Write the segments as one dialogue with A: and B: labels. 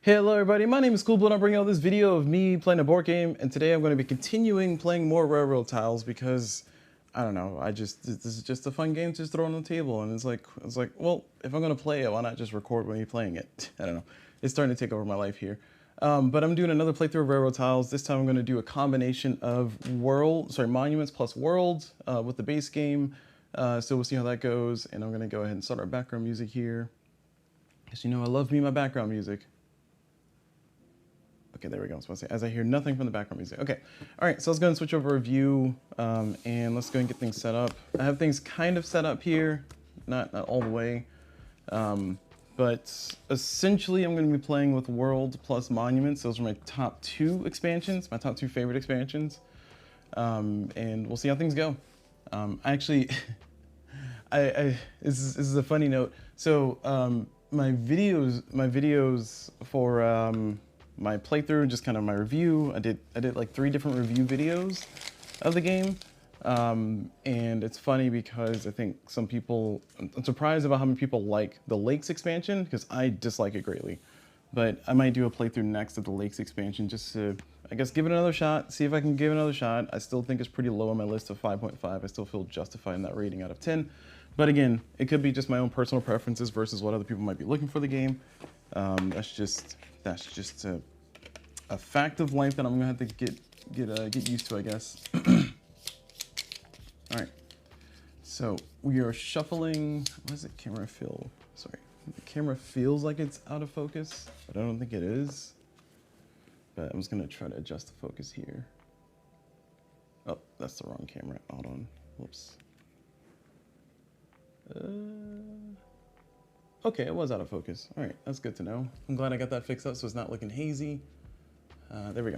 A: Hello everybody, my name is Coolblue and I'm bringing out this video of me playing a board game, and today I'm going to be continuing playing more Railroad Tiles because, I don't know, this is just a fun game to just throw on the table, and it's like, well, if I'm going to play it, why not just record me playing it? I don't know, it's starting to take over my life here. But I'm doing another playthrough of Railroad Tiles. This time I'm going to do a combination of monuments plus worlds with the base game. So we'll see how that goes, and I'm going to go ahead and start our background music here. Because you know I love me my background music. Okay, there we go. I was supposed to say, as I hear nothing from the background music. Okay, all right, so let's go and switch over to view, and let's go and get things set up. I have things kind of set up here, not all the way, but essentially I'm going to be playing with World plus Monuments. Those are my top two expansions, my top two favorite expansions, and we'll see how things go. Actually, this is a funny note. So my videos for my playthrough, just kind of my review. I did like 3 different review videos of the game, and it's funny because I think some people, I'm surprised about how many people like the Lakes expansion because I dislike it greatly. But I might do a playthrough next of the Lakes expansion just to, I guess, give it another shot, see if I can give it another shot. I still think it's pretty low on my list of 5.5. I still feel justified in that rating out of 10. But again, it could be just my own personal preferences versus what other people might be looking for the game. That's just a fact of life that I'm gonna have to get used to, I guess. All right, so we are shuffling. What does the camera feel? Sorry, the camera feels like it's out of focus, but I don't think it is. But I'm just gonna try to adjust the focus here. Oh, that's the wrong camera. Hold on. Whoops. Okay, it was out of focus. All right, that's good to know. I'm glad I got that fixed up so it's not looking hazy. There we go.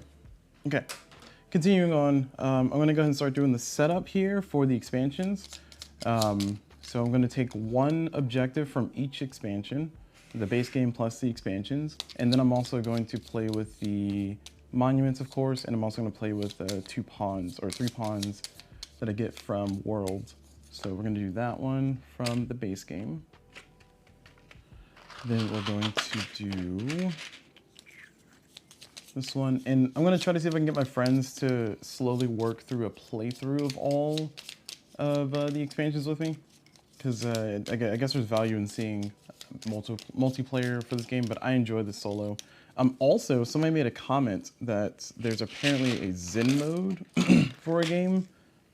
A: Okay, continuing on, I'm gonna go ahead and start doing the setup here for the expansions. So I'm gonna take one objective from each expansion, the base game plus the expansions, and then I'm also going to play with the monuments, of course, and I'm also gonna play with 2 pawns, or 3 pawns that I get from World. So we're gonna do that one from the base game. Then we're going to do this one, and I'm gonna try to see if I can get my friends to slowly work through a playthrough of all of the expansions with me, because I guess there's value in seeing multiplayer for this game, but I enjoy the solo. Also, somebody made a comment that there's apparently a Zen mode for a game.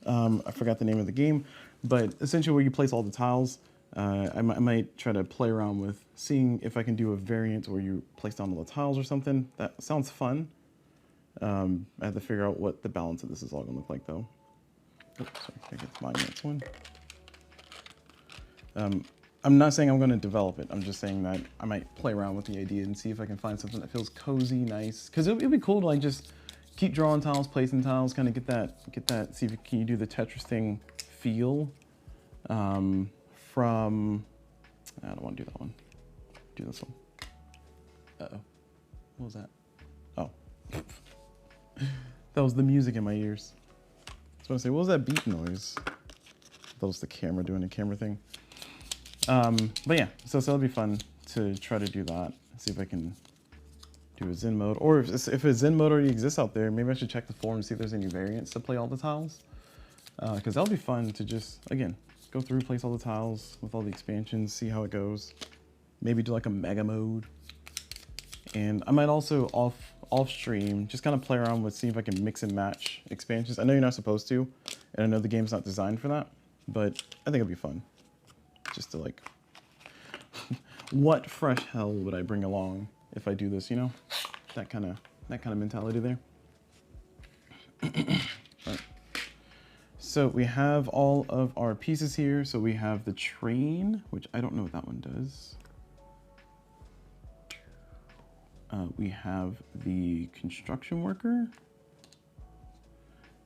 A: I forgot the name of the game, but essentially where you place all the tiles. I might try to play around with seeing if I can do a variant where you place down all the tiles or something. That sounds fun. I have to figure out what the balance of this is all gonna look like though. Oops, sorry, I get my next one. I'm not saying I'm gonna develop it. I'm just saying that I might play around with the idea and see if I can find something that feels cozy, nice. Cause it'd be cool to like just keep drawing tiles, placing tiles, kind of get that, see if can you do the Tetris thing feel. From, I don't want to do that one. Do this one. Uh-oh. What was that? Oh. That was the music in my ears. I was going to say, what was that beep noise? That was the camera doing a camera thing. But yeah, so it'll be fun to try to do that. See if I can do a Zen mode. Or if a Zen mode already exists out there, maybe I should check the forum and see if there's any variants to play all the tiles. Because that'll be fun to just, again, go through, place all the tiles with all the expansions, see how it goes. Maybe do like a mega mode. And I might also off stream just kind of play around with, see if I can mix and match expansions. I know you're not supposed to, and I know the game's not designed for that, but I think it'd be fun. Just to like, what fresh hell would I bring along if I do this, you know? That kind of mentality there. All right. So we have all of our pieces here. So we have the train, which I don't know what that one does. We have the construction worker.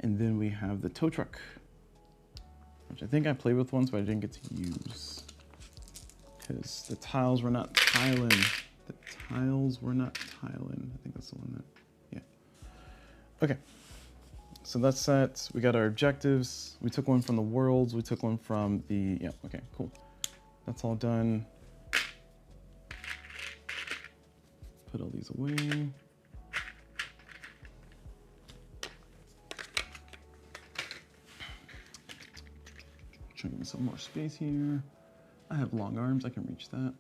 A: And then we have the tow truck, which I think I played with once, but I didn't get to use. Because the tiles were not tiling. The tiles were not tiling. I think that's the one that, yeah. Okay. So that's that. We got our objectives. We took one from the worlds. We took one from the, yeah, okay, cool. That's all done. put all these away. Trying to give me some more space here. I have long arms, I can reach that.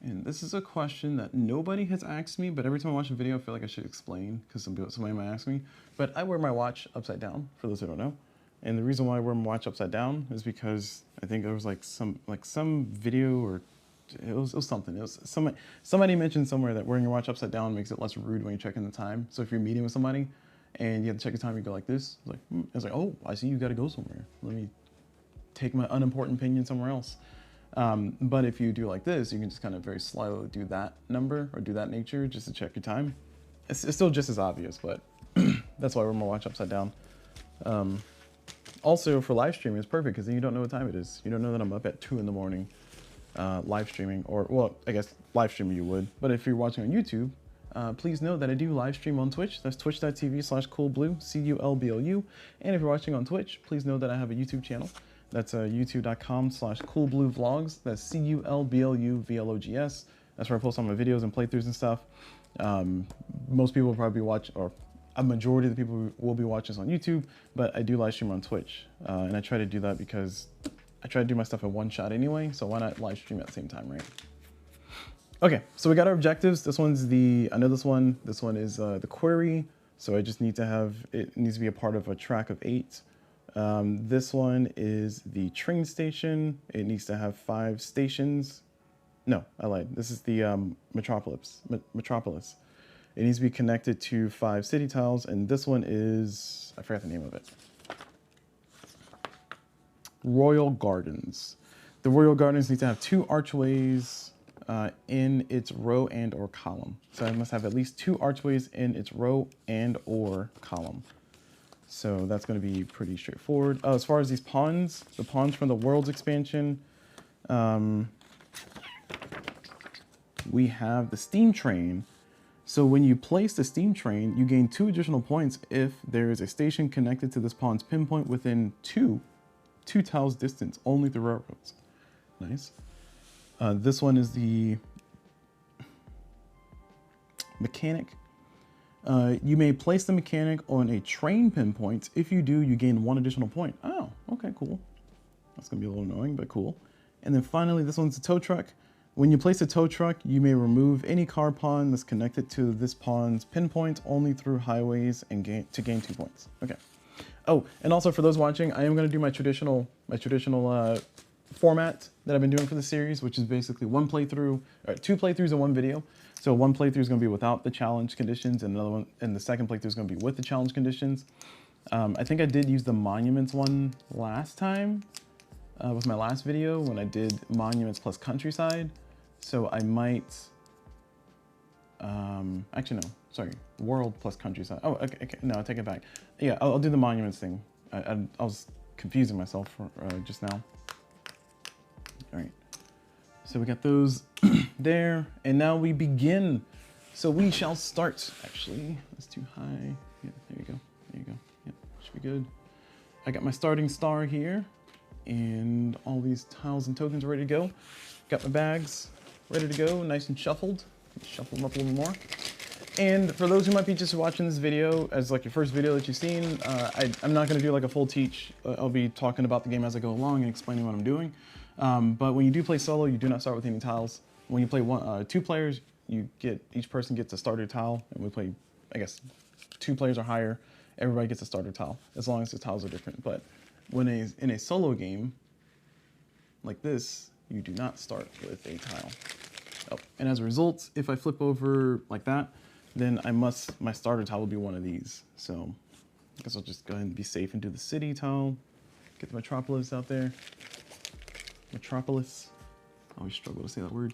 A: And this is a question that nobody has asked me, but every time I watch a video, I feel like I should explain because somebody might ask me. But I wear my watch upside down, for those who don't know. And the reason why I wear my watch upside down is because I think there was like some video, or it was something. It was somebody mentioned somewhere that wearing your watch upside down makes it less rude when you're checking the time. So if you're meeting with somebody and you have to check the time, you go like this. It's like, oh, I see you got to go somewhere. Let me take my unimportant opinion somewhere else. But if you do like this, you can just kind of very slowly do that number or do that nature just to check your time. It's still just as obvious, but that's why I wear my watch upside down. Also for live streaming, it's perfect because then you don't know what time it is. You don't know that I'm up at 2 in the morning live streaming, or well, I guess live streaming you would. But if you're watching on YouTube, please know that I do live stream on Twitch. That's twitch.tv/coolblue, CULBLU. And if you're watching on Twitch, please know that I have a YouTube channel. That's youtube.com/coolbluevlogs. That's CULBLUVLOGS. That's where I post all my videos and playthroughs and stuff. Most people will probably watch, or a majority of the people will be watching this on YouTube, but I do live stream on Twitch. And I try to do that because I try to do my stuff in one shot anyway, so why not live stream at the same time, right? Okay, so we got our objectives. This one's I know this one is the query, so I just need to have, it needs to be a part of a track of 8. This one is the train station. It needs to have 5 stations. No, I lied. This is the Metropolis. It needs to be connected to 5 city tiles, and this one is, I forgot the name of it. Royal Gardens. The Royal Gardens need to have 2 archways in its row and or column. So I must have at least 2 archways in its row and or column. So that's going to be pretty straightforward. As far as these pawns, the pawns from the World's expansion, we have the steam train. So when you place the steam train, you gain 2 additional points if there is a station connected to this pawn's pinpoint within 2 tiles distance, only through railroads. Nice. This one is the mechanic. You may place the mechanic on a train pinpoint. If you do, you gain 1 additional point. Oh, okay, cool. That's gonna be a little annoying, but cool. And then finally, this one's a tow truck. When you place a tow truck, you may remove any car pawn that's connected to this pawn's pinpoint only through highways and gain 2 points. Okay. Oh, and also for those watching, I am gonna do my traditional format that I've been doing for the series, which is basically 2 playthroughs in 1 video. So 1 playthrough is going to be without the challenge conditions, and another one, and the second playthrough is going to be with the challenge conditions. I think I did use the monuments one last time with my last video when I did monuments plus countryside. So I might, actually no, sorry, world plus countryside. Oh, okay, no, I take it back. Yeah, I'll do the monuments thing. I was confusing myself just now. All right. So we got those there, and now we begin. So we shall start. Actually, that's too high. Yeah, there you go. There you go. Yeah, should be good. I got my starting star here, and all these tiles and tokens are ready to go. Got my bags ready to go, nice and shuffled. Shuffle them up a little more. And for those who might be just watching this video as like your first video that you've seen, I'm not going to do like a full teach. I'll be talking about the game as I go along and explaining what I'm doing. But when you do play solo, you do not start with any tiles. When you play 2 players, each person gets a starter tile, and we play, I guess, 2 players or higher. Everybody gets a starter tile, as long as the tiles are different. But when in a solo game like this, you do not start with a tile. Oh, and as a result, if I flip over like that, then my starter tile will be one of these. So I guess I'll just go ahead and be safe and do the city tile. Get the Metropolis out there. Metropolis. I always struggle to say that word.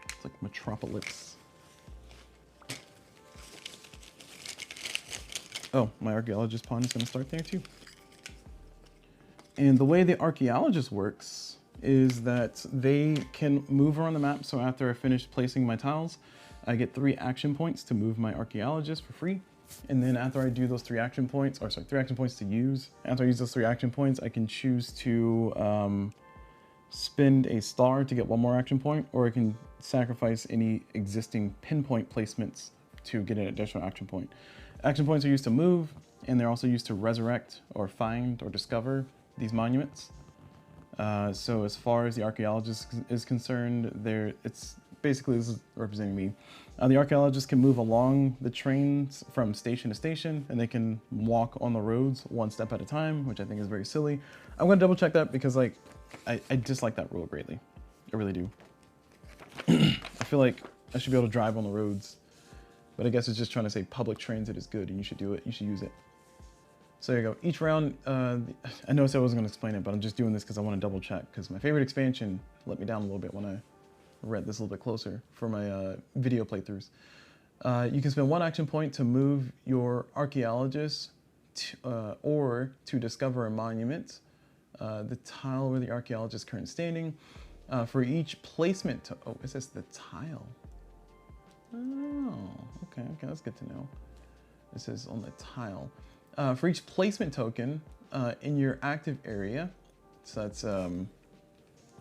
A: It's like Metropolis. Oh, my archaeologist pawn is going to start there too. And the way the archaeologist works is that they can move around the map. So after I finish placing my tiles, I get 3 action points to move my archaeologist for free. And then after I do those 3 action points, to use, after I use those 3 action points, I can choose to spend a star to get one more action point, or it can sacrifice any existing pinpoint placements to get an additional action point. Action points are used to move, and they're also used to resurrect or find or discover these monuments. So as far as the archaeologist is concerned, it's basically, this is representing me. The archaeologists can move along the trains from station to station, and they can walk on the roads one step at a time, which I think is very silly. I'm gonna double check that because like, I dislike that rule greatly. I really do. I feel like I should be able to drive on the roads, but I guess it's just trying to say public transit is good and you should do it, you should use it. So there you go. Each round, I know I said I wasn't going to explain it, but I'm just doing this because I want to double check, because my favorite expansion let me down a little bit when I read this a little bit closer for my video playthroughs. You can spend one action point to move your archaeologist or to discover a monument, the tile where the archaeologist is currently standing. For each placement, oh, it says the tile. Oh, okay, that's good to know. It says on the tile. For each placement token in your active area, so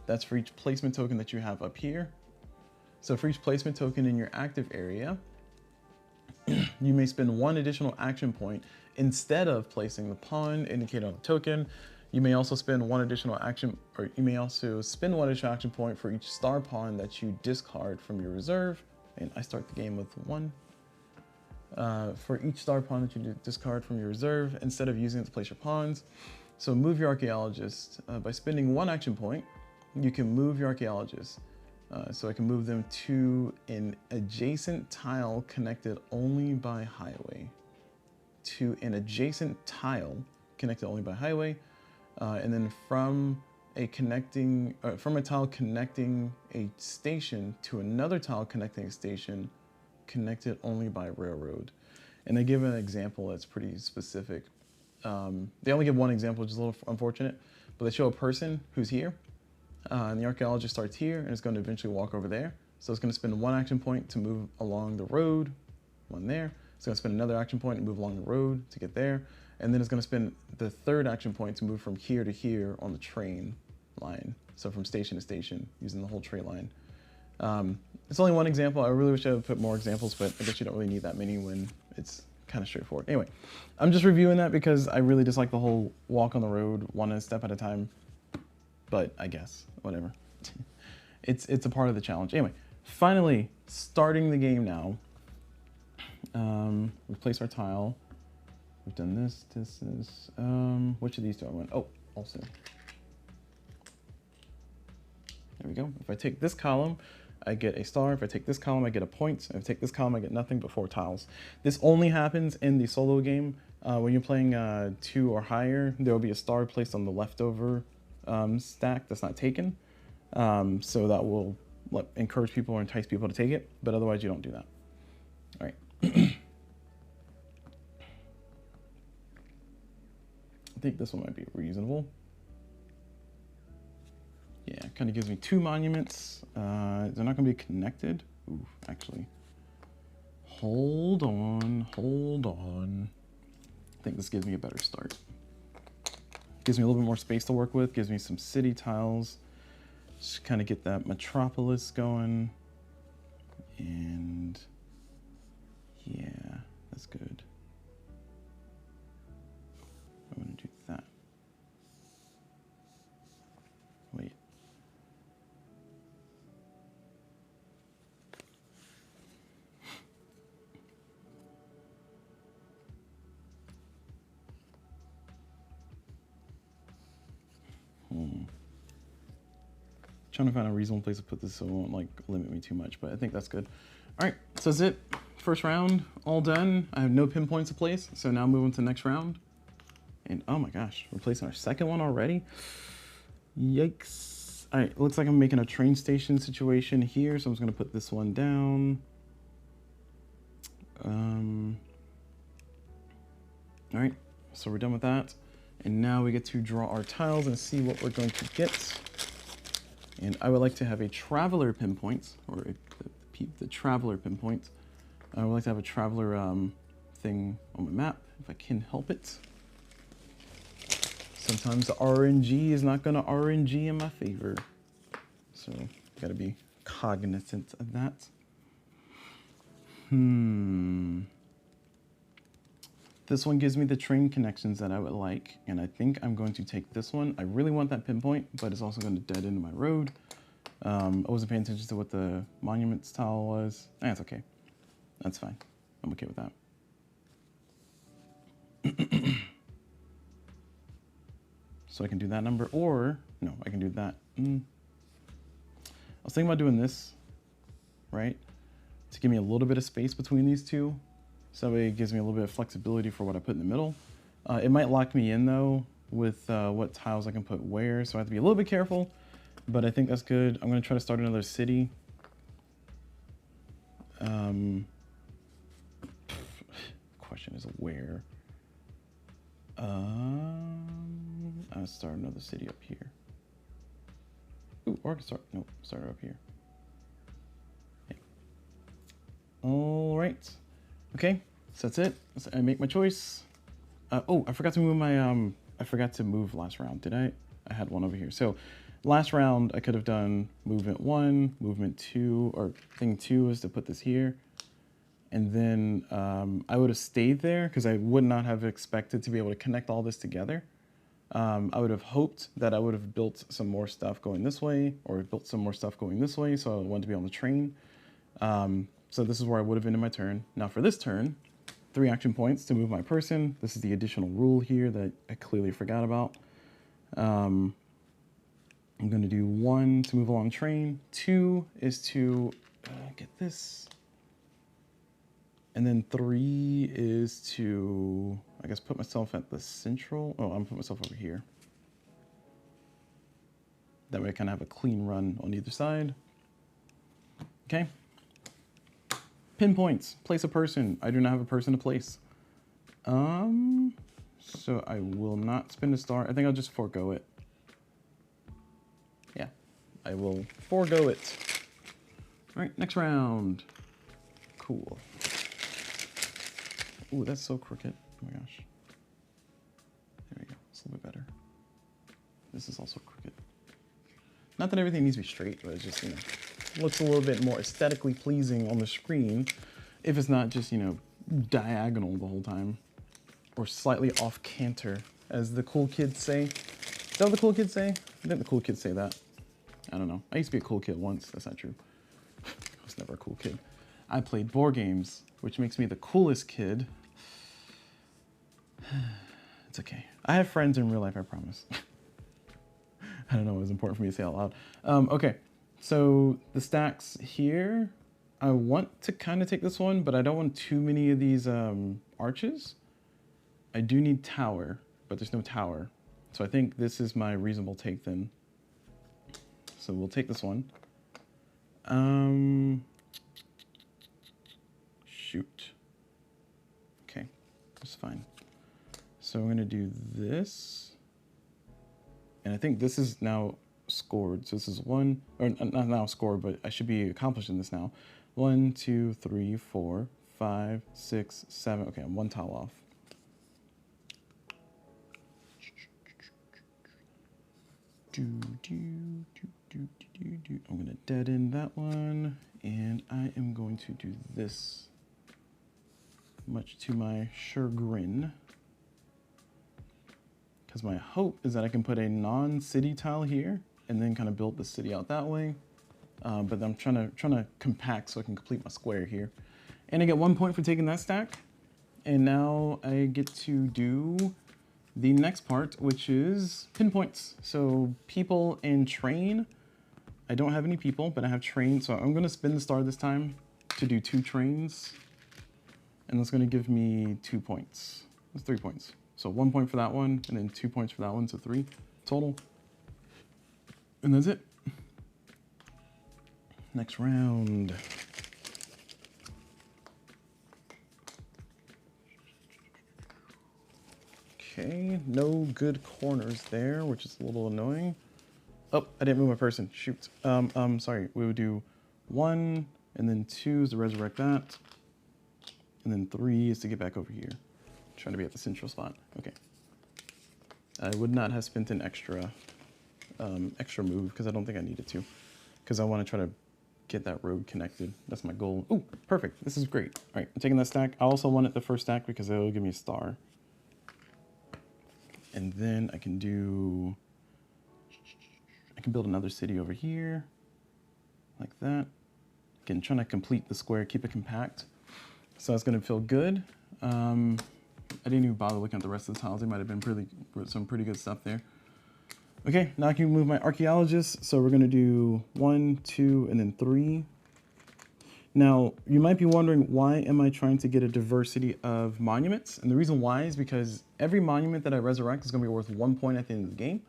A: that's for each placement token that you have up here. So for each placement token in your active area, you may spend one additional action point instead of placing the pawn indicated on the token. You may also spend one additional action, or you may also spend one additional action point for each star pawn that you discard from your reserve. And I start the game with one. For each star pawn that you discard from your reserve, instead of using it to place your pawns. So move your archaeologist. By spending one action point, you can move your archaeologist. So I can move them to an adjacent tile connected only by highway. To an adjacent tile connected only by highway. And then from a tile connecting a station to another tile connecting a station connected only by railroad. And they give an example that's pretty specific. They only give one example, which is a little unfortunate, but they show a person who's here, and the archaeologist starts here and is going to eventually walk over there. So it's going to spend one action point to move along the road, one there. It's going to spend another action point to move along the road to get there. And then it's going to spend the third action point to move from here to here on the train line. So from station to station, using the whole train line. It's only one example. I really wish I would put more examples, but I guess you don't really need that many when it's kind of straightforward. Anyway, I'm just reviewing that because I really dislike the whole walk on the road one step at a time. But I guess, whatever. It's a part of the challenge. Anyway, finally, starting the game now. We place our tile. We've done this, which of these do I want? Oh, also. There we go. If I take this column, I get a star. If I take this column, I get a point. If I take this column, I get nothing but 4 tiles. This only happens in the solo game. When you're playing 2 or higher, there will be a star placed on the leftover stack that's not taken. So that will encourage people or entice people to take it, but otherwise you don't do that. All right. I think this one might be reasonable. Yeah, it kind of gives me 2 monuments. They're not going to be connected. Ooh, actually. Hold on. I think this gives me a better start. Gives me a little bit more space to work with. Gives me some city tiles. Just kind of get that metropolis going. And yeah, that's good. I'm going to do that. Wait. Trying to find a reasonable place to put this so it won't like limit me too much, but I think that's good. All right, so that's it. First round, all done. I have no pinpoints to place, so now moving to the next round. And oh my gosh, we're placing our second one already? Yikes. All right, looks like I'm making a train station situation here, so I'm just gonna put this one down. All right, so we're done with that. And now we get to draw our tiles and see what we're going to get. And I would like to have a traveler pinpoint, or the traveler pinpoint. I would like to have a traveler thing on my map, if I can help it. Sometimes the RNG is not going to RNG in my favor. So gotta be cognizant of that. This one gives me the train connections that I would like, and I think I'm going to take this one. I really want that pinpoint, but it's also going to dead end my road. I wasn't paying attention to what the monument tile was. That's okay. That's fine. I'm okay with that. So I can do that number, or no, I can do that. I was thinking about doing this, right? To give me a little bit of space between these two. So that way it gives me a little bit of flexibility for what I put in the middle. It might lock me in though with what tiles I can put where, so I have to be a little bit careful, but I think that's good. I'm gonna try to start another city. Question is where? I'll start another city up here. Ooh, or I can start, nope, start up here. Yeah. All right. Okay, so that's it. So I make my choice. Oh, I forgot to move my, I forgot to move last round, did I? I had one over here. So last round I could have done movement 1, movement 2, or thing 2 is to put this here. And then I would have stayed there because I would not have expected to be able to connect all this together. I would have hoped that I would have built some more stuff going this way, or built some more stuff going this way, so I wanted to be on the train. So this is where I would have ended my turn. Now for this turn, 3 action points to move my person. This is the additional rule here that I clearly forgot about. I'm going to do 1 to move along train. 2 is to get this. And then 3 is to, I guess, put myself at the central. Oh, I'm going to put myself over here. That way I kind of have a clean run on either side. Okay. Pinpoints, place a person. I do not have a person to place. So I will not spend a star. I think I'll just forego it. Yeah, I will forego it. All right, next round. Cool. Ooh, that's so crooked. Oh my gosh. There we go. It's a little bit better. This is also crooked. Not that everything needs to be straight, but it's just, you know, looks a little bit more aesthetically pleasing on the screen if it's not just, you know, diagonal the whole time or slightly off canter, as the cool kids say. Is that what the cool kids say? I think the cool kids say that. I don't know. I used to be a cool kid once. That's not true. I was never a cool kid. I played board games, which makes me the coolest kid. It's okay. I have friends in real life, I promise. I don't know, it was important for me to say out loud. Okay, so the stacks here, I want to kind of take this one, but I don't want too many of these arches. I do need tower, but there's no tower. So I think this is my reasonable take then. So we'll take this one. Shoot. Okay, that's fine. So I'm gonna do this. And I think this is now scored. So this is 1, or not now scored, but I should be accomplishing this now. 1, 2, 3, 4, 5, 6, 7. Okay, I'm 1 tile off. I'm gonna dead end that one, and I am going to do this, much to my chagrin. Because my hope is that I can put a non-city tile here and then kind of build the city out that way. But I'm trying to compact so I can complete my square here. And I get 1 point for taking that stack. And now I get to do the next part, which is pinpoints. So people and train. I don't have any people, but I have train. So I'm going to spin the star this time to do 2 trains. And that's going to give me 2 points. That's 3 points. So 1 point for that one, and then 2 points for that one, so 3 total. And that's it. Next round. Okay, no good corners there, which is a little annoying. Oh, I didn't move my person, shoot. Sorry, we would do 1, and then 2 is to resurrect that. And then 3 is to get back over here. Trying to be at the central spot. Okay. I would not have spent an extra move because I don't think I needed to. because I want to try to get that road connected. That's my goal. Oh, perfect. This is great. All right, I'm taking that stack. I also want it the first stack because it'll give me a star. And then I can build another city over here, like that. Again, trying to complete the square, keep it compact. So that's gonna feel good. I didn't even bother looking at the rest of the tiles. They might have been some pretty good stuff there. Okay, now I can move my archaeologists. So we're gonna do 1, 2, and then 3. Now, you might be wondering, why am I trying to get a diversity of monuments? And the reason why is because every monument that I resurrect is gonna be worth 1 point at the end of the game.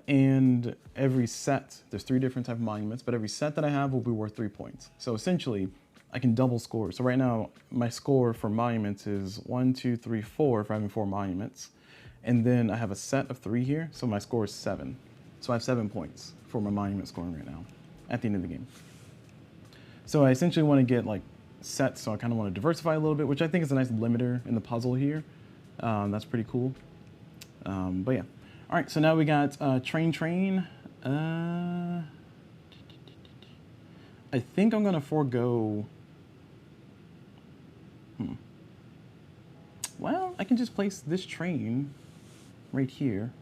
A: And every set, there's 3 different type of monuments, but every set that I have will be worth 3 points. So essentially, I can double score. So right now, my score for monuments is 1, 2, 3, 4 for having 4 monuments. And then I have a set of 3 here, so my score is 7. So I have 7 points for my monument scoring right now at the end of the game. So I essentially want to get like sets, so I kind of want to diversify a little bit, which I think is a nice limiter in the puzzle here. That's pretty cool. But yeah. All right, so now we got train. I think I'm gonna forego. Well, I can just place this train right here.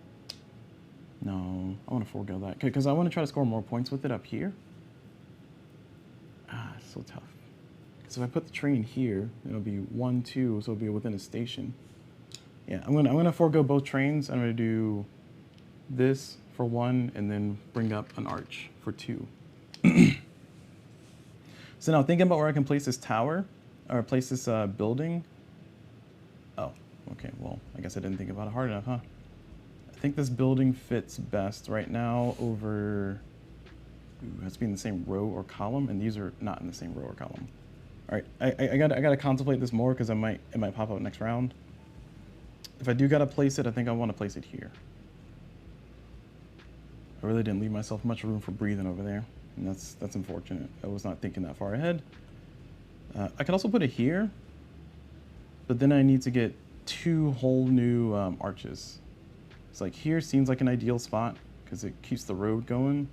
A: No, I want to forego that because I want to try to score more points with it up here. It's so tough. Because if I put the train here, it'll be 1, 2, so it'll be within a station. Yeah, I'm gonna forego both trains. I'm gonna do this for 1 and then bring up an arch for 2. So now thinking about where I can place this tower or place this building. Oh, okay, well, I guess I didn't think about it hard enough, huh? I think this building fits best right now over, it has to be in the same row or column, and these are not in the same row or column. All right, I gotta contemplate this more because it might pop out next round. If I do gotta place it, I think I want to place it here. I really didn't leave myself much room for breathing over there, and that's unfortunate. I was not thinking that far ahead. I could also put it here, but then I need to get 2 whole new arches. It's like here seems like an ideal spot because it keeps the road going.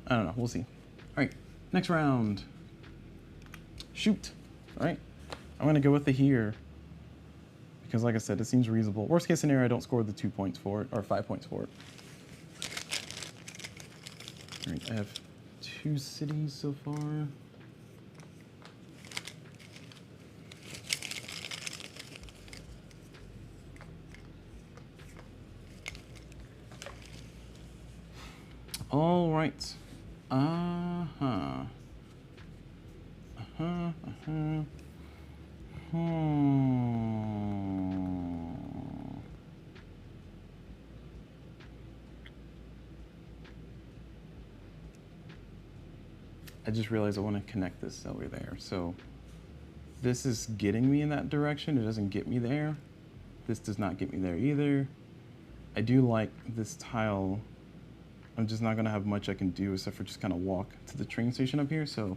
A: I don't know, we'll see. All right, next round. Shoot. All right, I'm gonna go with the here because like I said, it seems reasonable. Worst case scenario, I don't score the 2 points for it or 5 points for it. All right, I have 2 cities so far. All right. I just realized I want to connect this over there. So this is getting me in that direction. It doesn't get me there. This does not get me there either. I do like this tile. I'm just not gonna have much I can do except for just kind of walk to the train station up here. So,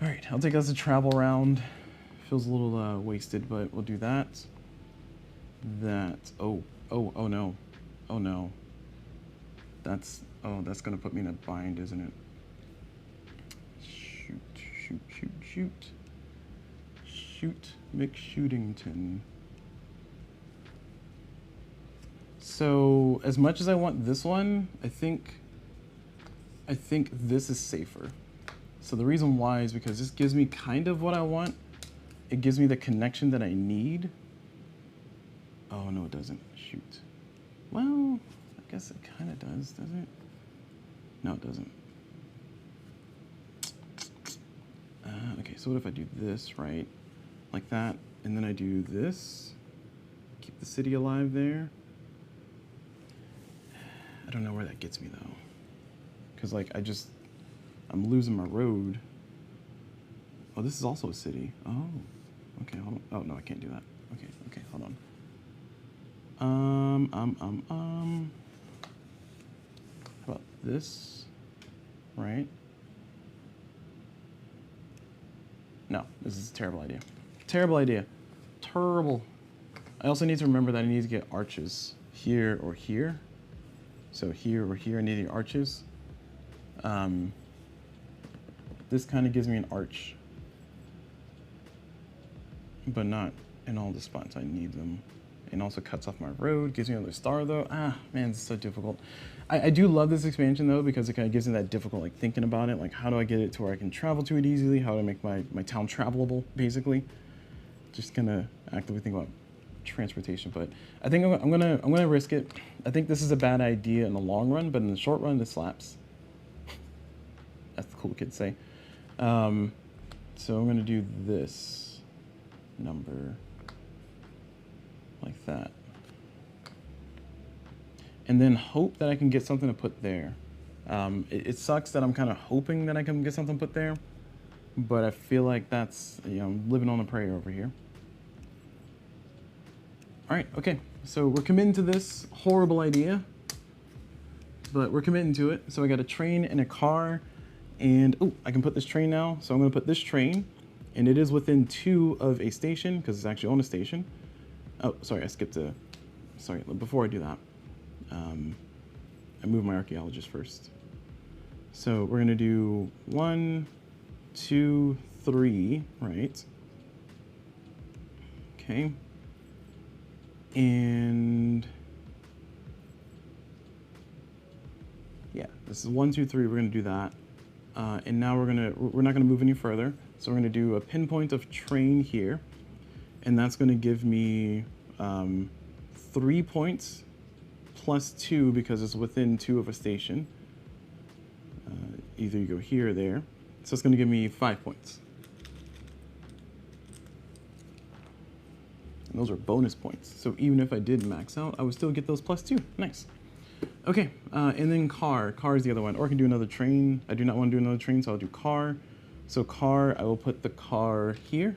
A: all right, I'll take that as a travel round. Feels a little wasted, but we'll do that. Oh no. That's gonna put me in a bind, isn't it? Shoot, McShootington. So as much as I want this one, I think this is safer. So the reason why is because this gives me kind of what I want. It gives me the connection that I need. Oh no, it doesn't. Shoot. Well, I guess it kind of does, doesn't it? No, it doesn't. Okay, so what if I do this, right? Like that, and then I do this. Keep the city alive there. I don't know where that gets me though. Because like I'm losing my road. Oh, this is also a city. Oh, okay, hold on. Oh no, I can't do that. Okay, hold on. How about this, right? No, this is a terrible idea. Terrible idea. Terrible. I also need to remember that I need to get arches here or here. So here or here, I need the arches. This kind of gives me an arch, but not in all the spots I need them. And also cuts off my road, gives me another star though. Ah, man, it's so difficult. I do love this expansion though, because it kind of gives me that difficult, like thinking about it, like how do I get it to where I can travel to it easily? How do I make my town travelable, basically? Just gonna actively think about transportation, but I think I'm gonna risk it. I think this is a bad idea in the long run, but in the short run, this slaps. That's the cool kids say. So I'm gonna do this number like that. And then hope that I can get something to put there. It sucks that I'm kind of hoping that I can get something put there, but I feel like that's, you know, living on a prayer over here. All right, okay, so we're committing to this horrible idea, but we're committing to it. So I got a train and a car, and oh, I can put this train now. So I'm gonna put this train, and it is within 2 of a station, because it's actually on a station. Oh, sorry, I skipped a, sorry, before I do that, I moved my archaeologist first. So we're gonna do 1, 2, 3, right? Okay. And yeah, this is 1, 2, 3, we're gonna do that. And now we're not gonna move any further. So we're gonna do a pinpoint of train here, and that's gonna give me 3 points plus 2 because it's within 2 of a station. Either you go here or there. So it's gonna give me 5 points. And those are bonus points. So even if I did max out, I would still get those plus 2. Nice. Okay, and then car. Car is the other one. Or I can do another train. I do not want to do another train, so I'll do car. So car, I will put the car here.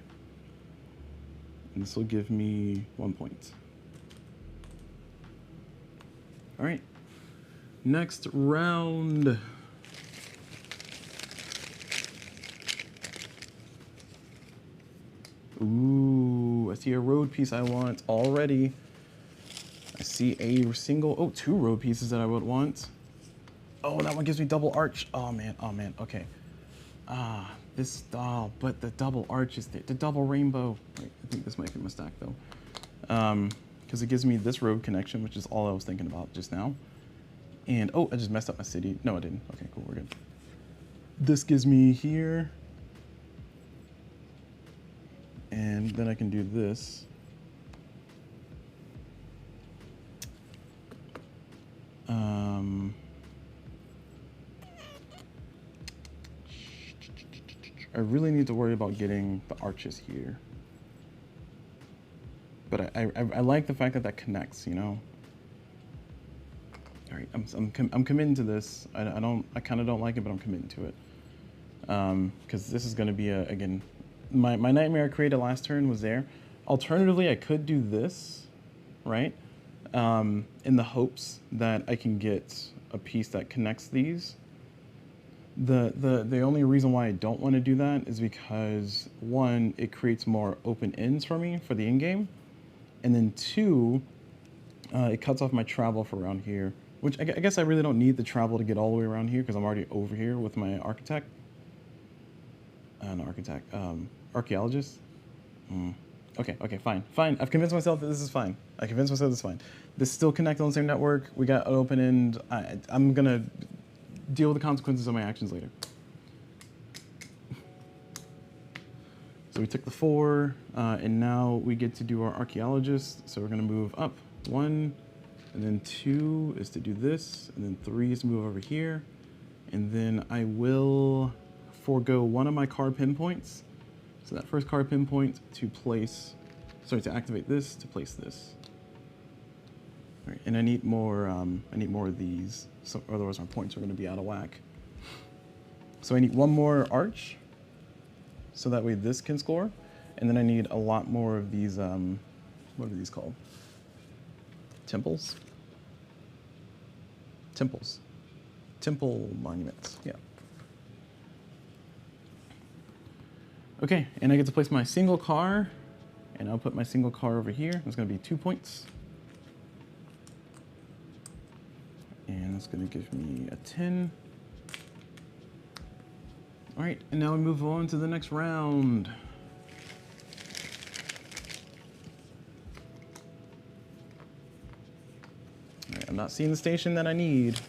A: And this will give me 1 point. All right, next round. Ooh, I see a road piece I want already. I see a single, oh, 2 road pieces that I would want. Oh, that one gives me double arch. Oh man, okay. This, oh, but the double arch is the double rainbow. Wait, I think this might be my stack though. Because it gives me this road connection, which is all I was thinking about just now. And, oh, I just messed up my city. No, I didn't. Okay, cool, we're good. This gives me here. And then I can do this. I really need to worry about getting the arches here. But I like the fact that that connects, you know? All right, I'm committing to this. I kind of don't like it, but I'm committing to it. Because this is gonna be again, my nightmare I created last turn was there. Alternatively, I could do this, right? In the hopes that I can get a piece that connects these. The only reason why I don't want to do that is because 1, it creates more open ends for me for the end game, and then 2, it cuts off my travel for around here, which I guess I really don't need the travel to get all the way around here because I'm already over here with my architect. Archaeologist. Okay, fine. I've convinced myself that this is fine. I convinced myself this is fine. This still connect on the same network. We got an open end. I'm gonna deal with the consequences of my actions later. So we took the 4, and now we get to do our archaeologist. So we're gonna move up 1, and then 2 is to do this, and then 3 is to move over here. And then I will forego 1 of my car pinpoints. So that first car pinpoint to activate this, to place this. All right, and I need more of these, so otherwise my points are gonna be out of whack. So I need 1 more arch, so that way this can score. And then I need a lot more of these, what are these called? Temples? Temples. Temple monuments, yeah. Okay, and I get to place my single car, and I'll put my single car over here. It's gonna be 2 points. And it's gonna give me a 10. All right, and now we move on to the next round. All right, I'm not seeing the station that I need.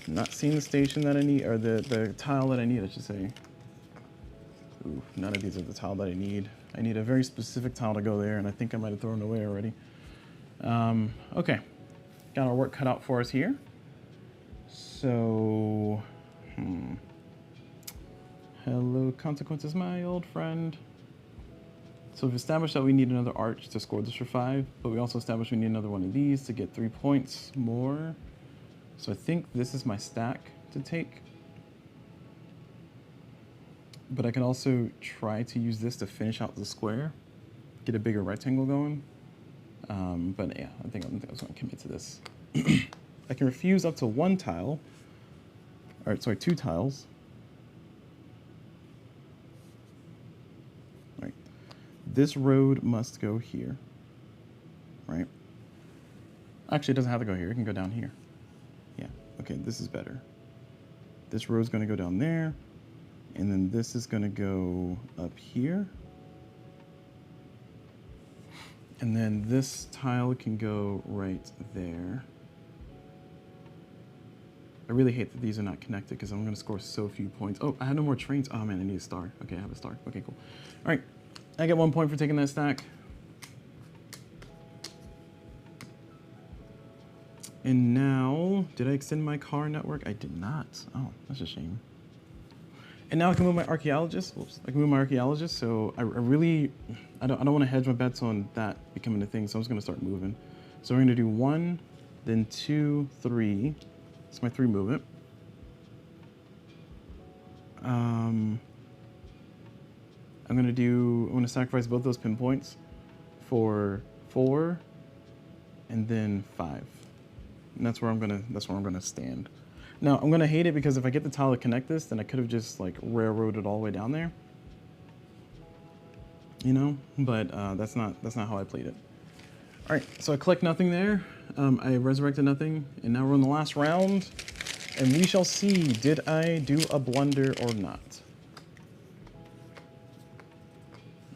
A: I'm not seeing the station that I need, or the tile that I need, I should say. Ooh, none of these are the tile that I need. I need a very specific tile to go there, and I think I might have thrown it away already. Okay, got our work cut out for us here. So, hello, Consequences, my old friend. So we've established that we need another arch to score this for 5, but we also established we need another one of these to get 3 points more. So I think this is my stack to take. But I can also try to use this to finish out the square, get a bigger rectangle going. But yeah, I think I'm going to commit to this. I can refuse up to 1 tile. All right, sorry, 2 tiles. All right, this road must go here, right? Actually, it doesn't have to go here. It can go down here. Yeah, okay, this is better. This road's going to go down there, and then this is going to go up here. And then this tile can go right there. I really hate that these are not connected because I'm going to score so few points. Oh, I had no more trains. Oh man, I need a star. Okay, I have a star. Okay, cool. All right, I get 1 point for taking that stack. And now, did I extend my car network? I did not. Oh, that's a shame. And now I can move my archaeologist. Whoops, I can move my archaeologist. So I don't want to hedge my bets on that becoming a thing. So I'm just going to start moving. So we're going to do 1, then 2, 3. It's my 3 movement. I'm going to sacrifice both those pinpoints for 4 and then 5. And that's where I'm gonna stand. Now I'm gonna hate it because if I get the tile to connect this, then I could have just like railroaded all the way down there. You know, but that's not how I played it. All right, so I collect nothing there. I resurrected nothing, and now we're in the last round, and we shall see, did I do a blunder or not?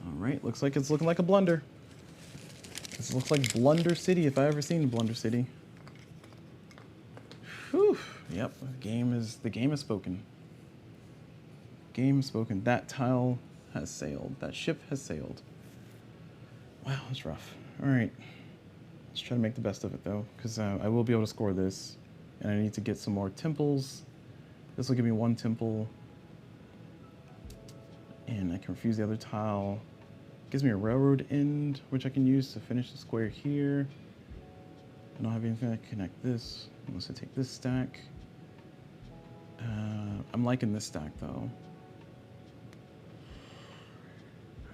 A: All right, looks like it's looking like a blunder. This looks like Blunder City if I ever seen Blunder City. Whew. Yep, the game is spoken. Game is spoken. That tile has sailed. That ship has sailed. Wow, that's rough. All right, let's try to make the best of it though, because I will be able to score this, and I need to get some more temples. This will give me 1 temple, and I can refuse the other tile. Gives me a railroad end, which I can use to finish the square here. I don't have anything that can connect this, unless I take this stack. I'm liking this stack, though.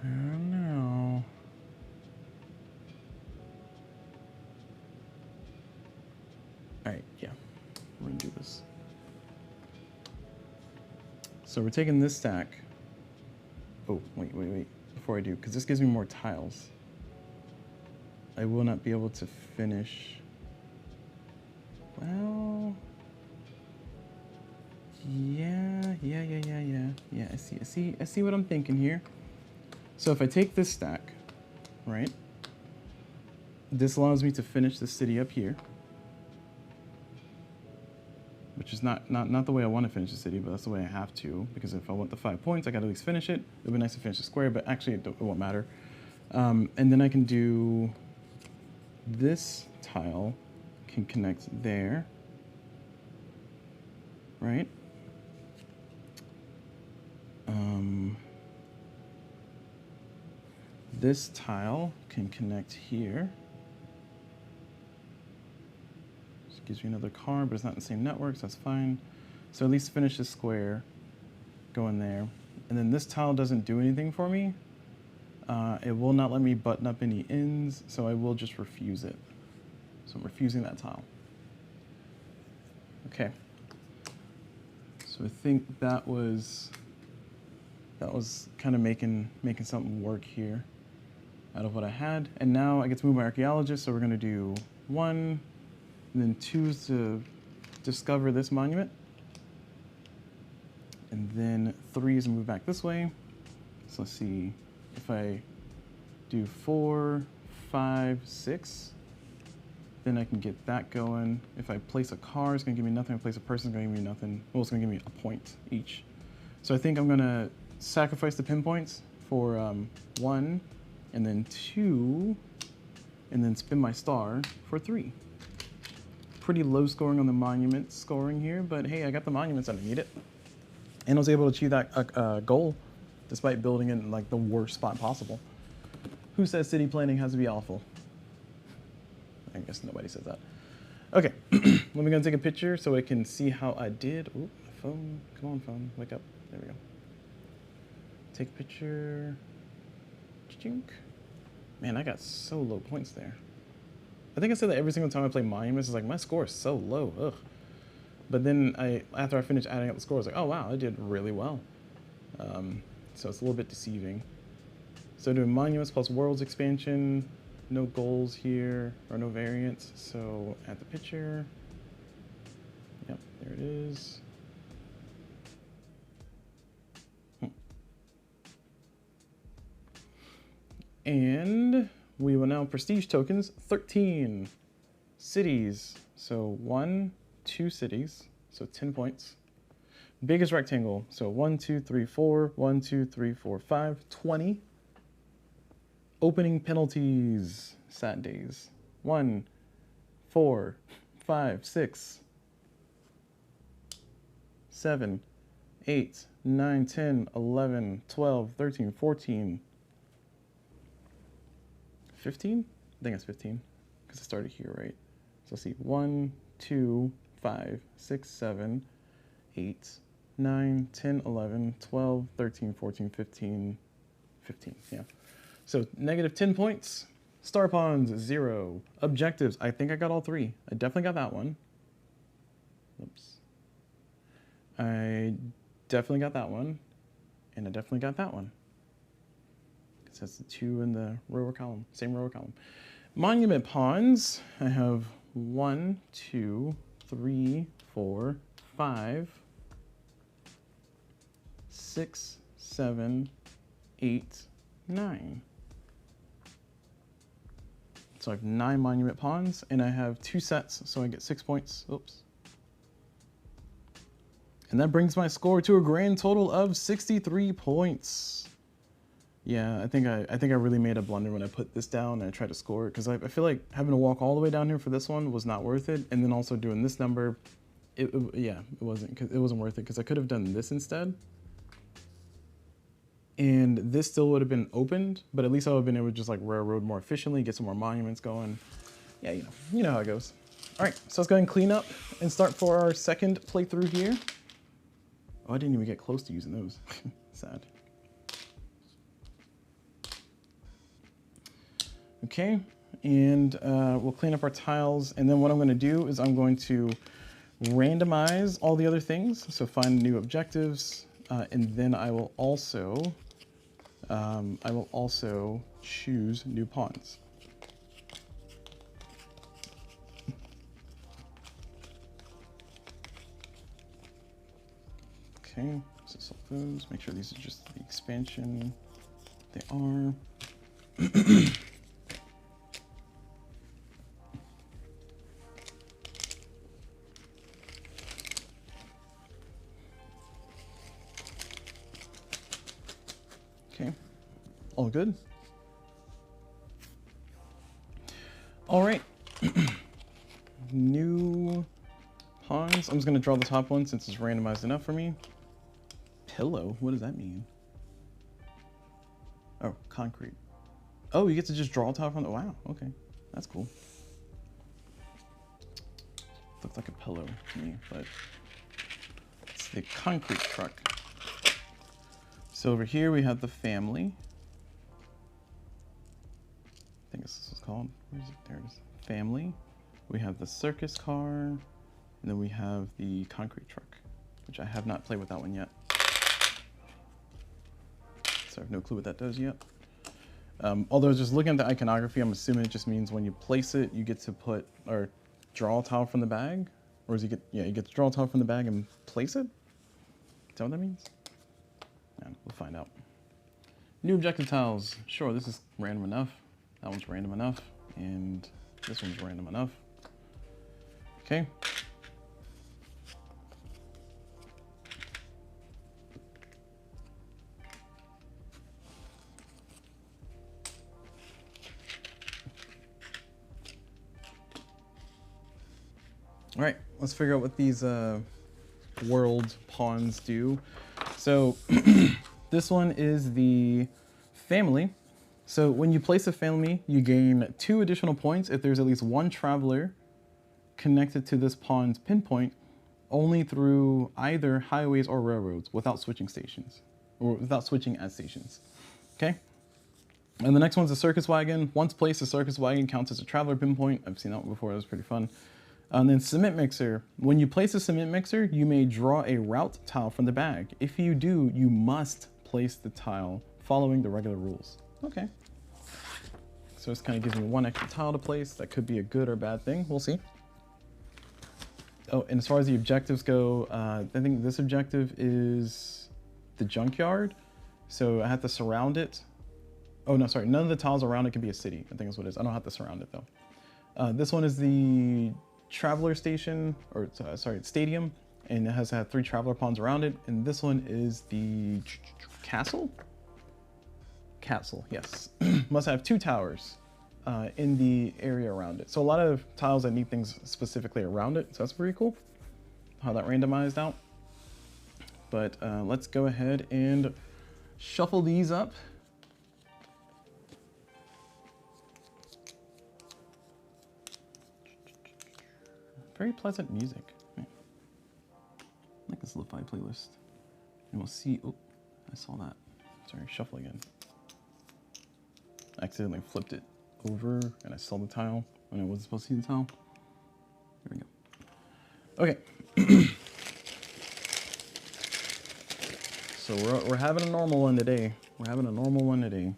A: I don't know. Alright, yeah. We're gonna do this. So we're taking this stack. Oh, wait. Before I do, because this gives me more tiles. I will not be able to finish. Well, yeah. I see what I'm thinking here. So if I take this stack, right? This allows me to finish the city up here, which is not the way I want to finish the city, but that's the way I have to, because if I want the 5 points, I got to at least finish it. It would be nice to finish the square, but actually it won't matter. And then I can do this tile can connect there, right? This tile can connect here. Just gives me another car, but it's not in the same network, so that's fine. So at least finish the square, go in there. And then this tile doesn't do anything for me. It will not let me button up any ends, so I will just refuse it. So I'm refusing that tile. Okay. So I think that was kind of making something work here out of what I had. And now I get to move my archaeologist, so we're gonna do 1, and then 2 to discover this monument. And then 3 is move back this way. So let's see if I do 4, 5, 6, then I can get that going. If I place a car, it's gonna give me nothing. If I place a person, it's gonna give me nothing. Well, it's gonna give me a point each. So I think I'm gonna sacrifice the pinpoints for 1, and then 2, and then spin my star for 3. Pretty low scoring on the monument scoring here, but hey, I got the monuments and I need it. And I was able to achieve that goal despite building it in like the worst spot possible. Who says city planning has to be awful? I guess nobody says that. Okay, let me go take a picture so I can see how I did. Ooh, my phone, come on phone, wake up. There we go. Take a picture. Chink. Man, I got so low points there. I think I said that every single time I play Monuments, it's like, my score is so low, ugh. But then after I finished adding up the score, I was like, oh wow, I did really well. So it's a little bit deceiving. So doing Monuments plus Worlds expansion, no goals here, or no variants. So add the picture. Yep, there it is. And we will now prestige tokens 13 cities. So 1, 2 cities, so 10 points. Biggest rectangle, so 1, 2, 3, 4, 1, 2, 3, 4, 5, 20. Opening penalties, sat days. 1, 4, 5, 6, 7, 8, 9, 10, 11, 12, 13, 14, 15? I think it's 15, because I started here, right? So let's see, 1, 2, 5, 6, 7, 8, 9, 10, 11, 12, 13, 14, 15, 15, yeah. So negative 10 points. Star Pawns, 0. Objectives, I think I got all 3. I definitely got that one. Oops. I definitely got that one. And I definitely got that one. Because that's the 2 in the row or column, same row or column. Monument Pawns, I have 1, 2, 3, 4, 5, 6, 7, 8, 9. So I have 9 monument pawns, and I have 2 sets, so I get 6 points. Oops. And that brings my score to a grand total of 63 points. Yeah, I think I really made a blunder when I put this down and I tried to score it, because I feel like having to walk all the way down here for this one was not worth it, and then also doing this number, it wasn't worth it, because I could have done this instead. And this still would have been opened, but at least I would have been able to just like railroad more efficiently, get some more monuments going. Yeah, you know how it goes. All right, so let's go ahead and clean up and start for our second playthrough here. Oh, I didn't even get close to using those. Sad. Okay, and we'll clean up our tiles, and then what I'm gonna do is I'm going to randomize all the other things, so find new objectives, and then I will also choose new pawns. Okay, so select those, make sure these are just the expansion. They are. Okay, all good. All right, new pawns. I'm just gonna draw the top one since it's randomized enough for me. Pillow, what does that mean? Oh, concrete. Oh, you get to just draw a top from the, wow, okay, that's cool. Looks like a pillow to me, but it's the concrete truck. So over here we have the family. I think this is called, where is it? There it is. Family. We have the circus car, and then we have the concrete truck, which I have not played with that one yet. So I have no clue what that does yet. Although just looking at the iconography, I'm assuming it just means when you place it, you get to put, or draw a tile from the bag, or is you get to draw a tile from the bag and place it? that what that means? Yeah, we'll find out. New objective tiles. Sure, this is random enough. That one's random enough. And this one's random enough. Okay. All right, let's figure out what these world pawns do. So this one is the family. So when you place a family, you gain 2 additional points if there's at least 1 traveler connected to this pawn's pinpoint only through either highways or railroads without switching stations, or without switching at stations. Okay? And the next one's a circus wagon. Once placed, a circus wagon counts as a traveler pinpoint. I've seen that one before, that was pretty fun. And then cement mixer. When you place a cement mixer, you may draw a route tile from the bag. If you do, you must place the tile following the regular rules. Okay. So this kind of gives me 1 extra tile to place. That could be a good or bad thing. We'll see. Oh, and as far as the objectives go, I think this objective is the junkyard. So I have to surround it. Oh, no, sorry. None of the tiles around it can be a city. I think that's what it is. I don't have to surround it, though. This one is the traveler station, or sorry, stadium, and it has to have 3 traveler pawns around it. And this one is the castle? Castle, yes. Must have 2 towers in the area around it. So a lot of tiles that need things specifically around it. So that's pretty cool how that randomized out. But let's go ahead and shuffle these up. Very pleasant music. I like this lo-fi playlist. And we'll see. Oh, I saw that. Sorry, shuffle again. I accidentally flipped it over and I saw the tile when I wasn't supposed to see the tile. There we go. Okay. So we're having a normal one today. We're having a normal one today.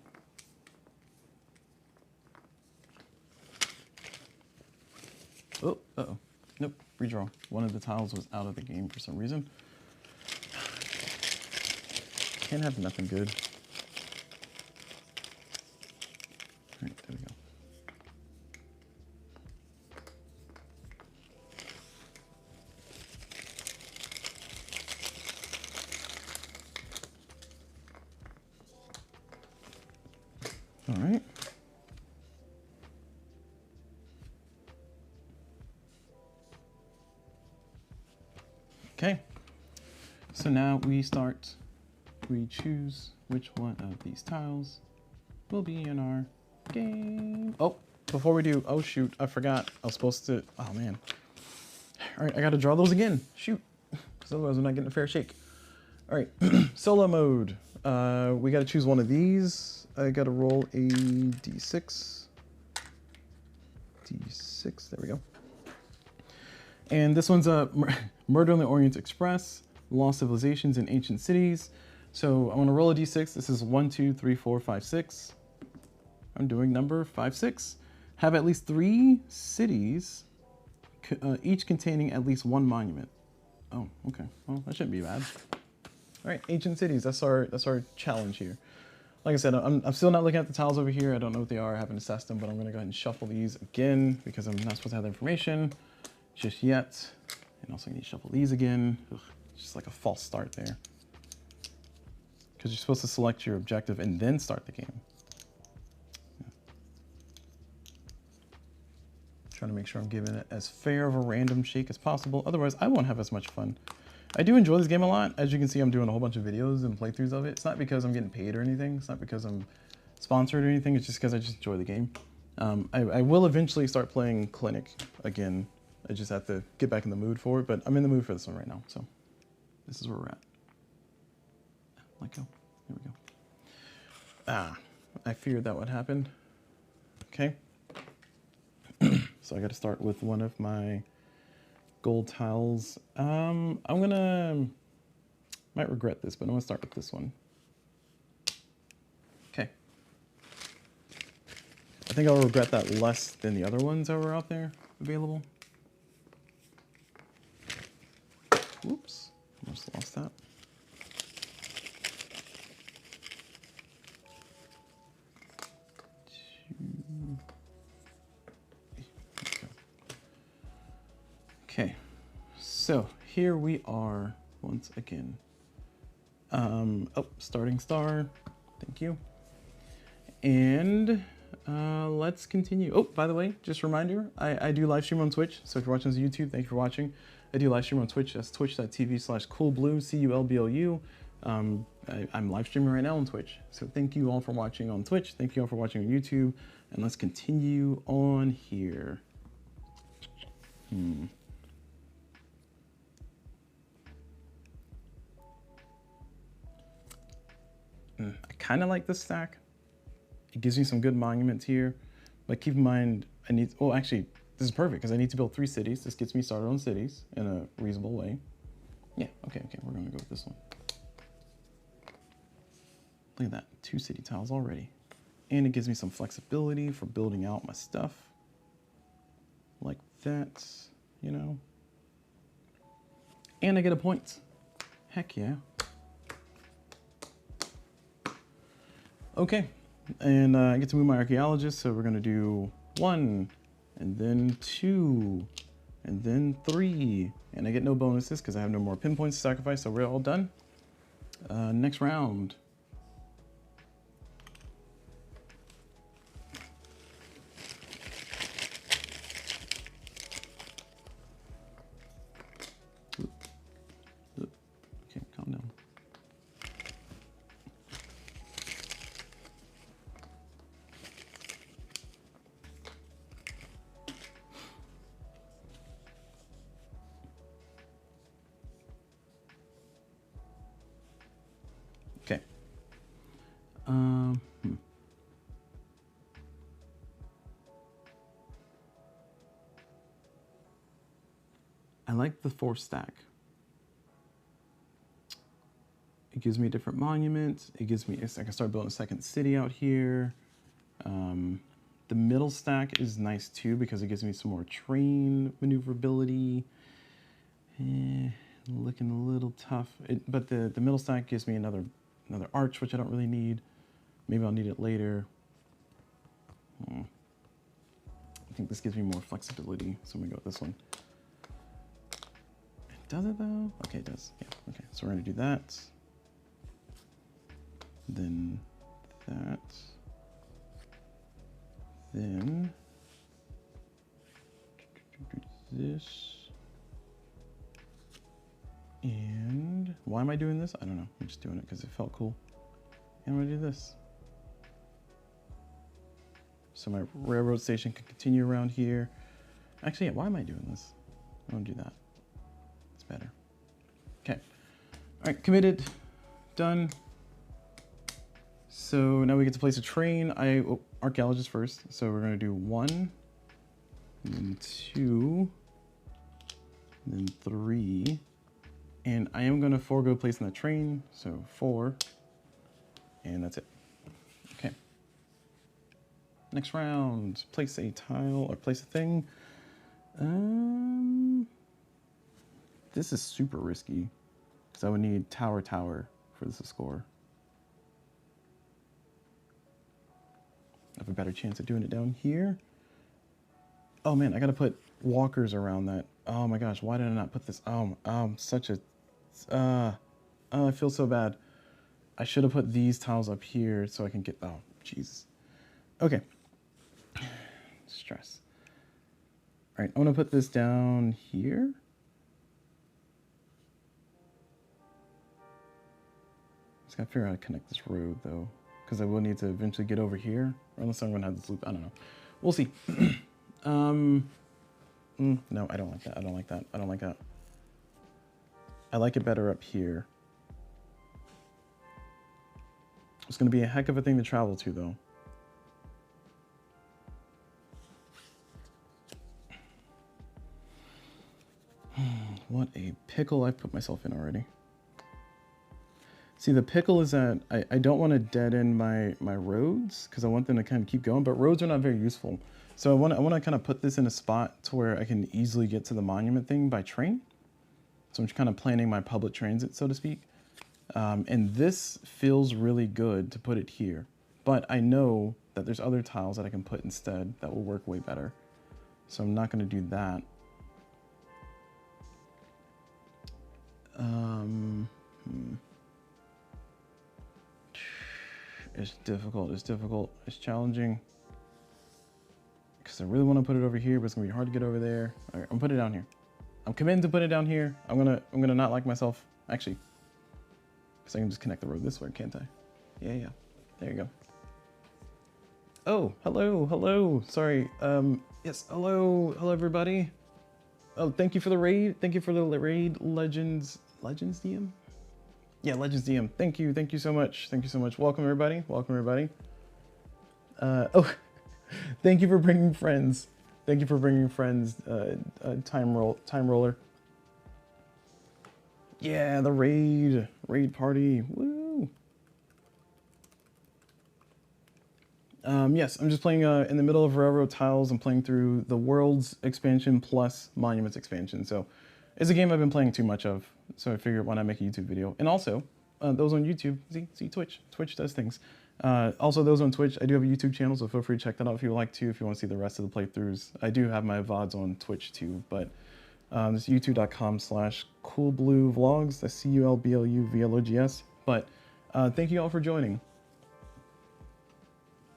A: Oh, uh-oh. Nope, redraw. One of the tiles was out of the game for some reason. Can't have nothing good. All right, there we go. All right. Okay, so now we choose which one of these tiles will be in our game. Oh, before we do, oh shoot, I forgot. I was supposed to, oh man. All right, I gotta draw those again, shoot. Because otherwise I'm not getting a fair shake. All right, solo mode. We gotta choose one of these. I gotta roll a D6. D6, there we go. And this one's a Murder on the Orient Express, Lost Civilizations in Ancient Cities. So I'm gonna roll a d6. This is 1, 2, 3, 4, 5, 6. I'm doing number 5, 6. Have at least 3 cities, each containing at least 1 monument. Oh, okay. Well, that shouldn't be bad. All right, ancient cities. That's our challenge here. Like I said, I'm still not looking at the tiles over here. I don't know what they are. I haven't assessed them, but I'm gonna go ahead and shuffle these again because I'm not supposed to have the information just yet. And also I need to shuffle these again. Ugh, just like a false start there. Because you're supposed to select your objective and then start the game. Yeah. Trying to make sure I'm giving it as fair of a random shake as possible. Otherwise, I won't have as much fun. I do enjoy this game a lot. As you can see, I'm doing a whole bunch of videos and playthroughs of it. It's not because I'm getting paid or anything. It's not because I'm sponsored or anything. It's just because I just enjoy the game. I will eventually start playing Clinic again. I just have to get back in the mood for it, but I'm in the mood for this one right now, so this is where we're at. Let go. There we go. Ah, I feared that would happen. Okay. So I got to start with one of my gold tiles. I'm gonna, might regret this, but I'm gonna start with this one. Okay. I think I'll regret that less than the other ones that were out there available. Whoops, almost lost that. So here we are once again. Oh, starting star. Thank you. And let's continue. Oh, by the way, just a reminder, I do live stream on Twitch. So if you're watching this on YouTube, thank you for watching. I do live stream on Twitch. That's twitch.tv/coolblue, CULBLU. I'm live streaming right now on Twitch. So thank you all for watching on Twitch. Thank you all for watching on YouTube. And let's continue on here. I kind of like this stack. It gives me some good monuments here, but keep in mind, I need, oh, actually, this is perfect because I need to build 3 cities. This gets me started on cities in a reasonable way. Yeah, okay, we're gonna go with this one. Look at that, 2 city tiles already. And it gives me some flexibility for building out my stuff. Like that, you know. And I get a point. Heck yeah. Okay, and I get to move my archaeologist, so we're gonna do 1, and then 2, and then 3. And I get no bonuses because I have no more pinpoints to sacrifice, so we're all done. Next round. Okay, calm down. Okay. I like the 4 stack. It gives me different monuments. It gives me, I can start building a second city out here. The middle stack is nice too because it gives me some more train maneuverability. Looking a little tough, but the middle stack gives me another arch, which I don't really need. Maybe I'll need it later. I think this gives me more flexibility, so I'm gonna go with this one. Does it though? Okay, it does. Yeah. Okay, so we're gonna do that. Then that. Then this. And why am I doing this? I don't know. I'm just doing it because it felt cool. And I'm gonna do this. So my railroad station can continue around here. Actually, yeah, why am I doing this? I don't do that. It's better. Okay. All right, committed, done. So now we get to place a train. Archaeologist first. So we're gonna do 1, and then 2, and then 3. And I am gonna forego placing the train, so 4, and that's it. Okay. Next round, place a tile or place a thing. This is super risky because I would need tower for this to score. I have a better chance of doing it down here. Oh man, I gotta put walkers around that. Oh my gosh, why did I not put this? Such a, I feel so bad. I should have put these tiles up here so I can get, oh, Jesus. Okay. Stress. All right, I'm gonna put this down here. Just gotta figure out how to connect this road though, because I will need to eventually get over here, or unless I'm gonna have this loop, I don't know. We'll see. No, I don't like that. I don't like that. I don't like that. I like it better up here. It's going to be a heck of a thing to travel to, though. What a pickle I've put myself in already. See, the pickle is that I don't want to dead end my roads because I want them to kind of keep going, but roads are not very useful. So I want to kind of put this in a spot to where I can easily get to the monument thing by train. So I'm just kind of planning my public transit, so to speak. And this feels really good to put it here. But I know that there's other tiles that I can put instead that will work way better. So I'm not going to do that. It's difficult. It's difficult. It's challenging. Because I really want to put it over here, but it's gonna be hard to get over there. All right, I'm gonna put it down here. I'm committing to put it down here. I'm gonna not like myself. Actually, because I can just connect the road this way, can't I? Yeah. There you go. Oh, hello. Sorry. Yes, hello everybody. Oh, thank you for the raid. Thank you for the raid, Legends DM. Yeah, Legends DM. Thank you so much. Welcome everybody. Oh, thank you for bringing friends. Time roller. Yeah, the raid party. Woo. Yes, I'm just playing in the middle of Railroad Tiles. I'm playing through the Worlds expansion plus Monuments expansion. So it's a game I've been playing too much of. So I figured why not make a YouTube video. And also, those on YouTube, see Twitch. Twitch does things. Also, those on Twitch, I do have a YouTube channel, so feel free to check that out if you would like to, if you want to see the rest of the playthroughs. I do have my VODs on Twitch too, but it's youtube.com/coolbluevlogs. That's CULBLUVLOGS. But thank you all for joining.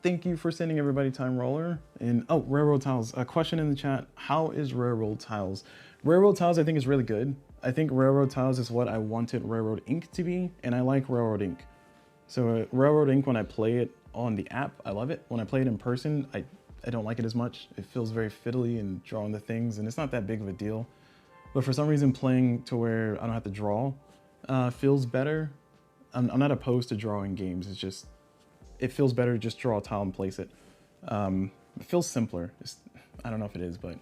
A: Thank you for sending everybody Time Roller. And oh, Railroad Tiles. A question in the chat. How is Railroad Tiles? Railroad Tiles I think is really good. I think Railroad Tiles is what I wanted Railroad Ink to be, and I like Railroad Ink. So Railroad Ink, when I play it on the app, I love it. When I play it in person, I don't like it as much. It feels very fiddly and drawing the things, and it's not that big of a deal. But for some reason, playing to where I don't have to draw feels better. I'm not opposed to drawing games. It's just, it feels better to just draw a tile and place it. It feels simpler. I don't know if it is, but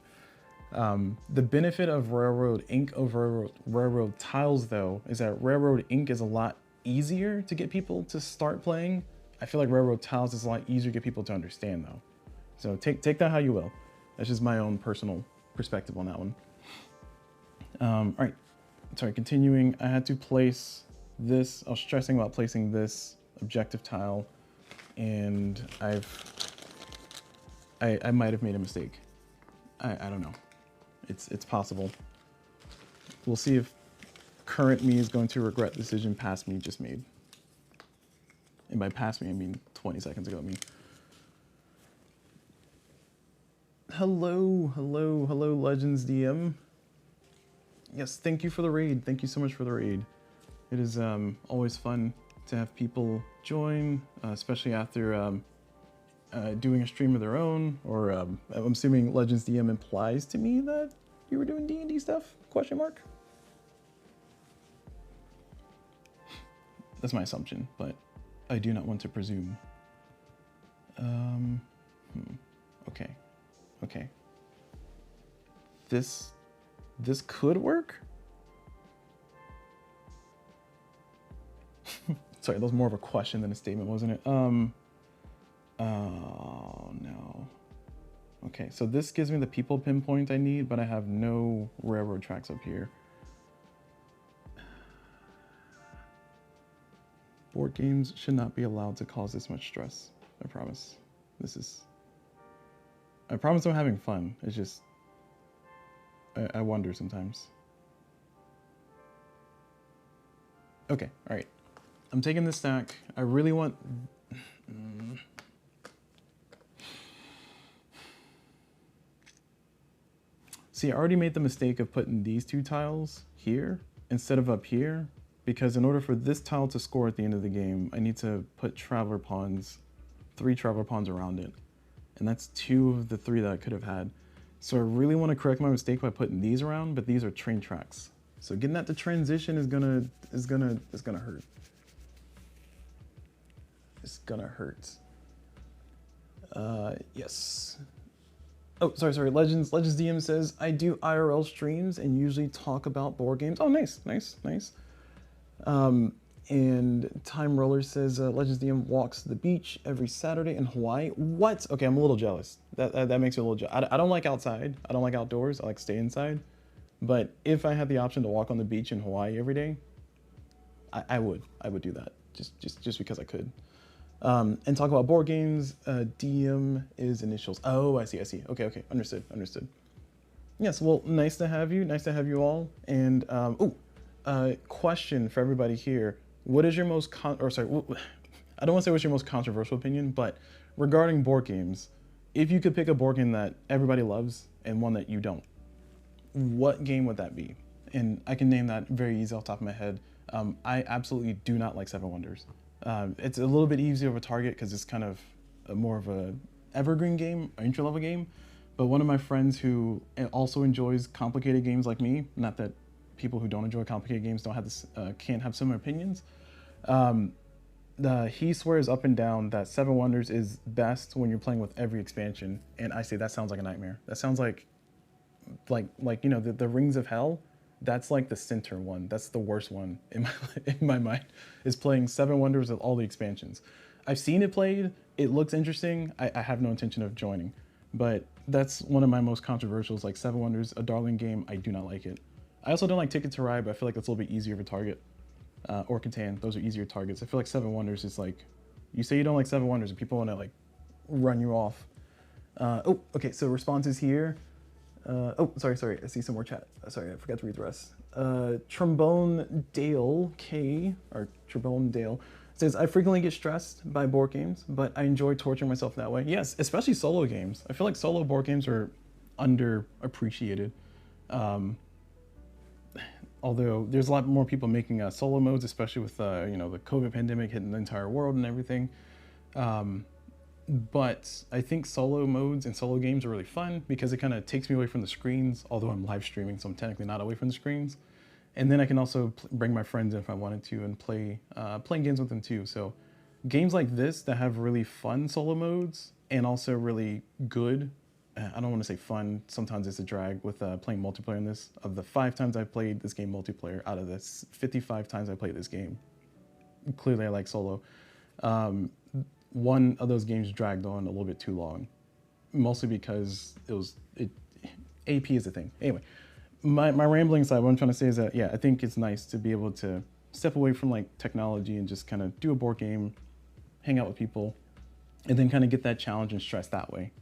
A: the benefit of Railroad Ink over Railroad Tiles, though, is that Railroad Ink is a lot easier to get people to start playing. I feel like Railroad Tiles is a lot easier to get people to understand, though. So take that how you will. That's just my own personal perspective on that one. All right, sorry, continuing. I had to place this. I was stressing about placing this objective tile, and I might have made a mistake. I don't know. It's possible. We'll see if current me is going to regret the decision past me just made. And by past me, I mean 20 seconds ago me. Hello, Legends DM. Yes, thank you for the raid. Thank you so much for the raid. It is always fun to have people join, especially after doing a stream of their own, or I'm assuming Legends DM implies to me that you were doing D&D stuff, question mark? That's my assumption, but I do not want to presume. Okay. This could work? Sorry, that was more of a question than a statement, wasn't it? Oh no. Okay, so this gives me the people pinpoint I need, but I have no railroad tracks up here. Board games should not be allowed to cause this much stress. I promise. I promise I'm having fun. It's just, I wonder sometimes. Okay, all right. I'm taking this stack. I really want... See, I already made the mistake of putting these two tiles here instead of up here, because in order for this tile to score at the end of the game, I need to put traveler pawns, 3 traveler pawns around it. And that's 2 of the 3 that I could have had. So I really want to correct my mistake by putting these around, but these are train tracks. So getting that to transition is gonna hurt. It's gonna hurt. Yes. Oh, sorry. Legends DM says, I do IRL streams and usually talk about board games. Oh, nice. And Time Roller says, Legends DM walks the beach every Saturday in Hawaii. What? Okay, I'm a little jealous. That makes me a little jealous. I don't like outside. I don't like outdoors. I like stay inside. But if I had the option to walk on the beach in Hawaii every day, I would do that. Just because I could. And talk about board games. DM is initials. Oh, I see. Okay, understood. Yes, well, nice to have you all. And question for everybody here: what is your most I don't want to say what's your most controversial opinion, but regarding board games, if you could pick a board game that everybody loves and one that you don't, what game would that be? And I can name that very easy off the top of my head. I absolutely do not like Seven Wonders. It's a little bit easier of a target because it's kind of more of a evergreen game, an entry level game. But one of my friends who also enjoys complicated games like me, not that people who don't enjoy complicated games don't have this, can't have similar opinions. He swears up and down that Seven Wonders is best when you're playing with every expansion, and I say that sounds like a nightmare. That sounds like you know, the Rings of Hell. That's like the center one. That's the worst one in my mind, is playing Seven Wonders with all the expansions. I've seen it played. It looks interesting. I have no intention of joining, but that's one of my most controversials. Like Seven Wonders, a darling game. I do not like it. I also don't like Ticket to Ride, but I feel like that's a little bit easier of a target. Or Catan, those are easier targets. I feel like Seven Wonders is like, you say you don't like Seven Wonders and people want to like run you off. Oh, okay, so responses here. Oh, sorry, I see some more chat. Sorry, I forgot to read the rest. Trombone Dale K, or Trombone Dale, says, I frequently get stressed by board games, but I enjoy torturing myself that way. Yes, especially solo games. I feel like solo board games are underappreciated. Although there's a lot more people making solo modes, especially with you know, the COVID pandemic hitting the entire world and everything. But I think solo modes and solo games are really fun because it kind of takes me away from the screens, although I'm live streaming, so I'm technically not away from the screens. And then I can also bring my friends in if I wanted to and play playing games with them too. So games like this that have really fun solo modes and also really good, I don't want to say fun, sometimes it's a drag with playing multiplayer in this. Of the 5 times I played this game multiplayer, out of the 55 times I played this game, clearly I like solo. One of those games dragged on a little bit too long, mostly because AP is a thing. Anyway, my rambling aside, what I'm trying to say is that, yeah, I think it's nice to be able to step away from like technology and just kind of do a board game, hang out with people, and then kind of get that challenge and stress that way,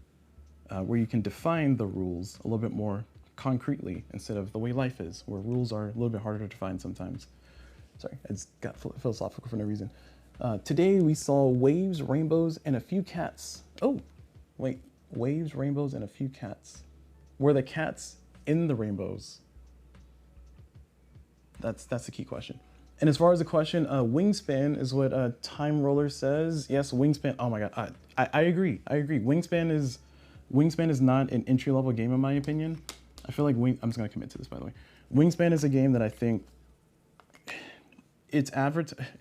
A: where you can define the rules a little bit more concretely instead of the way life is, where rules are a little bit harder to define sometimes. Sorry, I just got philosophical for no reason. Today we saw waves, rainbows, and a few cats. Oh, wait, waves, rainbows, and a few cats. Were the cats in the rainbows? That's the key question. And as far as the question, Wingspan is what Time Roller says. Yes, Wingspan. Oh my God, I agree. I agree. Wingspan is not an entry-level game in my opinion. I feel like I'm just gonna commit to this, by the way. Wingspan is a game that I think it's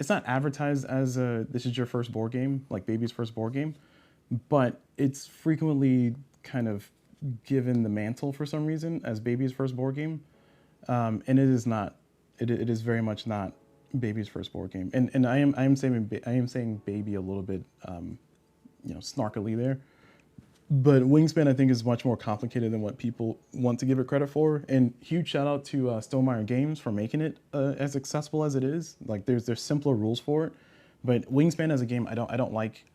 A: not advertised as this is your first board game, like baby's first board game, but it's frequently kind of given the mantle for some reason as baby's first board game, and it is not. It is very much not baby's first board game, and I am saying baby a little bit, you know, snarkily there. But Wingspan, I think, is much more complicated than what people want to give it credit for. And huge shout out to Stonemaier Games for making it as accessible as it is. Like there's simpler rules for it. But Wingspan as a game, I don't like.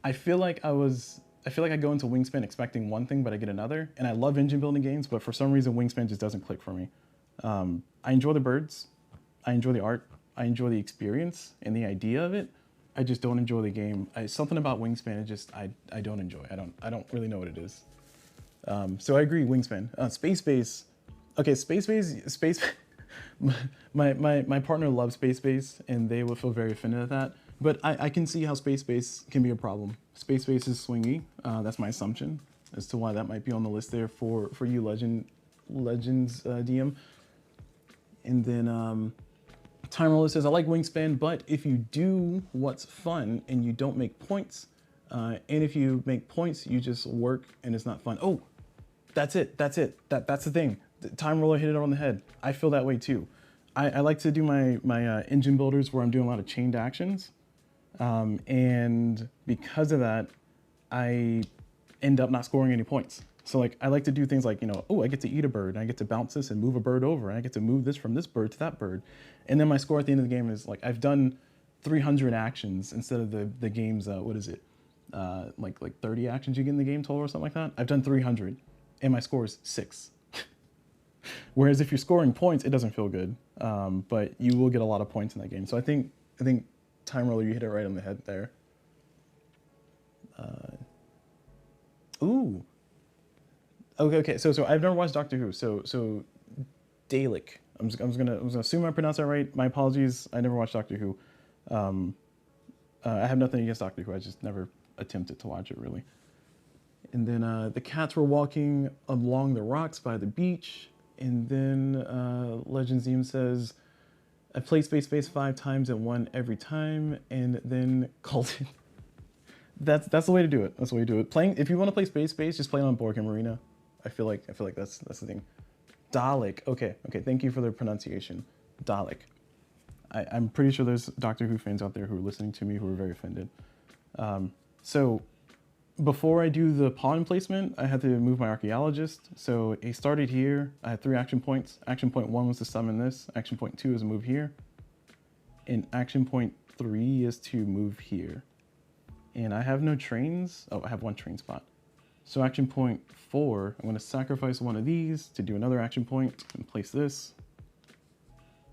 A: I feel like I go into Wingspan expecting one thing, but I get another. And I love engine building games, but for some reason Wingspan just doesn't click for me. I enjoy the birds, I enjoy the art, I enjoy the experience and the idea of it. I just don't enjoy the game. Something about Wingspan, I don't enjoy. I don't really know what it is. So I agree, Wingspan. Space Base. Okay, Space Base. my partner loves Space Base, and they will feel very offended at that. But I can see how Space Base can be a problem. Space Base is swingy. That's my assumption as to why that might be on the list there for you, Legends DM. And then. Time Roller says, I like Wingspan, but if you do what's fun and you don't make points, and if you make points, you just work and it's not fun. Oh, that's it. That's the thing. Time Roller hit it on the head. I feel that way too. I like to do my engine builders where I'm doing a lot of chained actions. And because of that, I end up not scoring any points. So like, I like to do things like, you know, oh, I get to eat a bird, and I get to bounce this and move a bird over, and I get to move this from this bird to that bird. And then my score at the end of the game is like, I've done 300 actions instead of the game's, what is it? Like 30 actions you get in the game total or something like that. I've done 300 and my score is 6. Whereas if you're scoring points, it doesn't feel good. But you will get a lot of points in that game. So I think time roller, you hit it right on the head there. Ooh. Okay. So I've never watched Doctor Who. So Dalek. I'm gonna assume I pronounced that right. My apologies. I never watched Doctor Who. I have nothing against Doctor Who. I just never attempted to watch it really. And then the cats were walking along the rocks by the beach. And then Legend Zeme says, I played Space 5 times and won every time, and then called it. That's the way to do it. That's the way to do it. Playing, if you want to play Space, just play it on Board Game Arena. I feel like that's the thing. Dalek. Okay. Thank you for the pronunciation. Dalek. I'm pretty sure there's Doctor Who fans out there who are listening to me who are very offended. So before I do the pawn placement, I had to move my archaeologist. So it started here. I had 3 action points. Action point 1 was to summon this. Action point 2 is to move here. And action point 3 is to move here. And I have no trains. Oh, I have 1 train spot. So action point 4, I'm going to sacrifice one of these to do another action point and place this.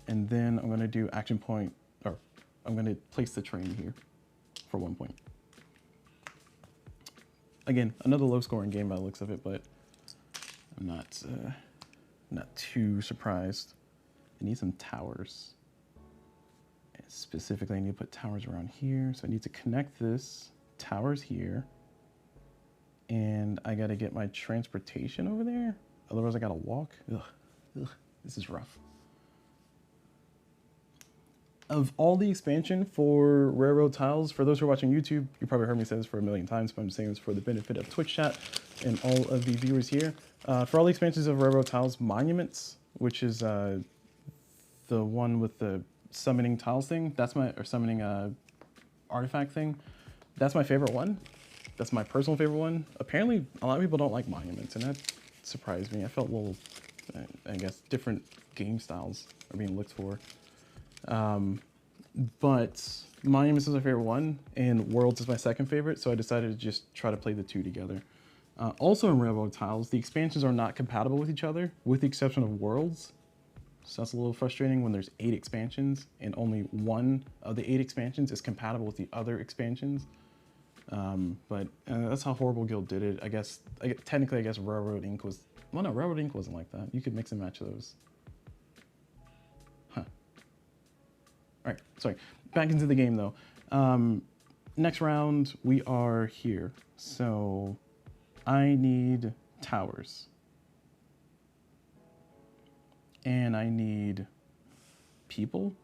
A: And then I'm going to do action point, or I'm going to place the train here for 1 point. Again, another low scoring game by the looks of it, but I'm not too surprised. I need some towers. And specifically, I need to put towers around here. So I need to connect this, towers here. And I got to get my transportation over there. Otherwise, I got to walk. Ugh, this is rough. Of all the expansion for Railroad Tiles, for those who are watching YouTube, you probably heard me say this for a million times, but I'm saying this for the benefit of Twitch chat and all of the viewers here. For all the expansions of Railroad Tiles, Monuments, which is the one with the summoning tiles thing, or summoning artifact thing, that's my favorite one. That's my personal favorite one. Apparently, a lot of people don't like Monuments, and that surprised me. I felt a little, I guess, different game styles are being looked for. But Monuments is my favorite one, and Worlds is my second favorite, so I decided to just try to play the 2 together. Also in Railroad Tiles, the expansions are not compatible with each other, with the exception of Worlds. So that's a little frustrating when there's 8 expansions, and only 1 of the 8 expansions is compatible with the other expansions. But that's how Horrible Guild did it. I guess, technically, I guess Railroad Inc. was... Well, no, Railroad Inc. wasn't like that. You could mix and match those. All right, sorry. Back into the game, though. Next round, we are here. So I need towers. And I need people.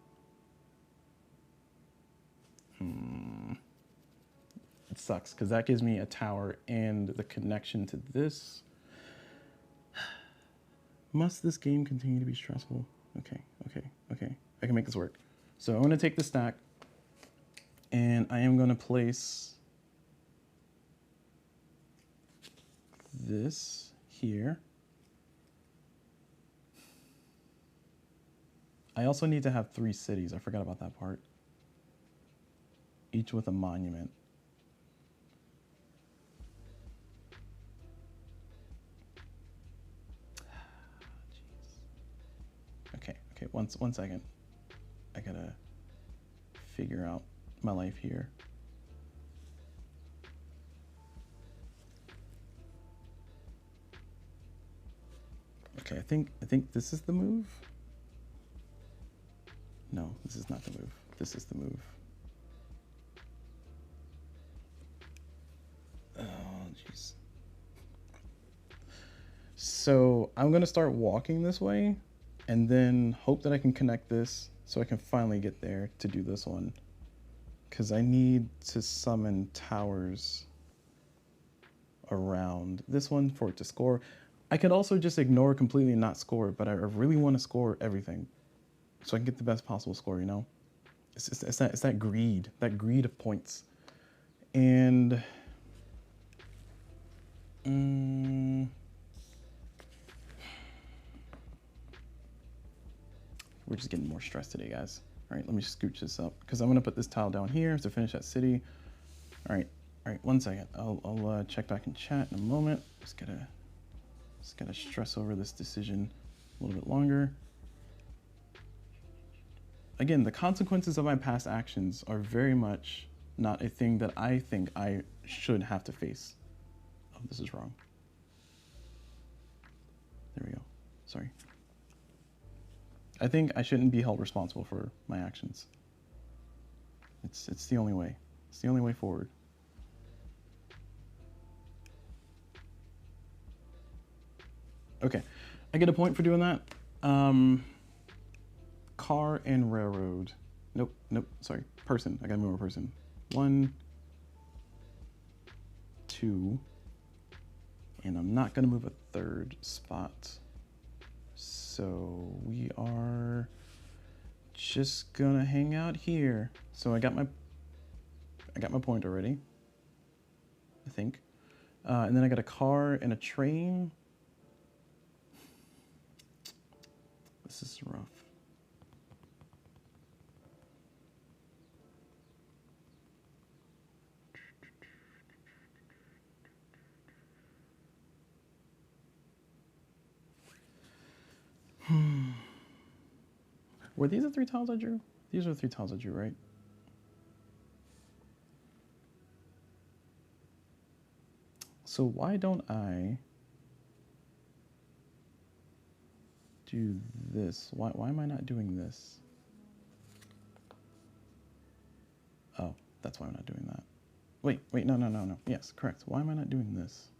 A: It sucks, because that gives me a tower and the connection to this. Must this game continue to be stressful? Okay. I can make this work. So I'm going to take the stack, and I am going to place this here. I also need to have 3 cities. I forgot about that part. Each with a monument. Okay, one second. I gotta figure out my life here. Okay, I think this is the move. No, this is not the move. This is the move. Oh, jeez. So I'm gonna start walking this way, and then hope that I can connect this so I can finally get there to do this one. Because I need to summon towers around this one for it to score. I could also just ignore completely and not score, but I really want to score everything so I can get the best possible score, you know? It's that greed of points. And we're just getting more stressed today, guys. All right, let me scooch this up because I'm gonna put this tile down here to finish that city. All right, 1 second. I'll check back in chat in a moment. Just gotta stress over this decision a little bit longer. again, the consequences of my past actions are very much not a thing that I think I should have to face. Oh, this is wrong. There we go. Sorry. I think I shouldn't be held responsible for my actions. It's the only way. It's the only way forward. Okay, I get a point for doing that. Car and railroad. Nope, sorry. Person. I gotta move a person. 1, 2, and I'm not gonna move a third spot. So we are just gonna hang out here. So I got my point already, I think. And then I got a car and a train. This is rough. Were these the 3 tiles I drew? These are the 3 tiles I drew, right? So why don't I do this? Why am I not doing this? Oh, that's why I'm not doing that. Wait, no. Yes, correct. Why am I not doing this?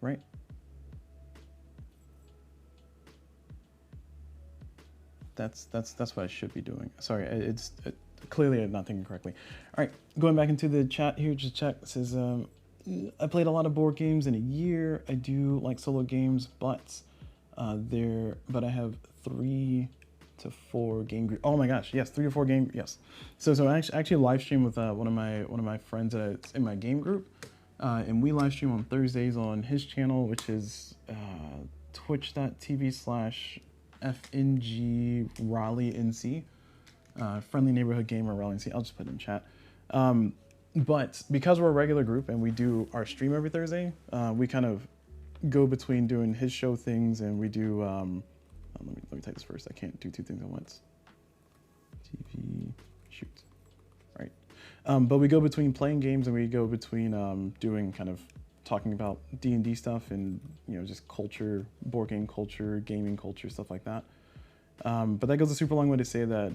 A: Right? That's what I should be doing. Sorry, clearly I'm not thinking correctly. All right, going back into the chat here, just check. It says, I played a lot of board games in a year. I do like solo games, but I have 3 to 4 game group. Oh my gosh, yes, 3 to 4 game. Yes. So I actually live stream with one of my friends that's in my game group, and we live stream on Thursdays on his channel, which is twitch.tv/FNG Raleigh NC, friendly neighborhood gamer Raleigh NC. I'll just put it in chat. But because we're a regular group and we do our stream every Thursday, we kind of go between doing his show things and we do. Let me type this first. I can't do 2 things at once. TV shoot. All right. But we go between playing games and we go between doing kind of talking about D&D stuff and just culture, board game culture, gaming culture, stuff like that. But that goes a super long way to say that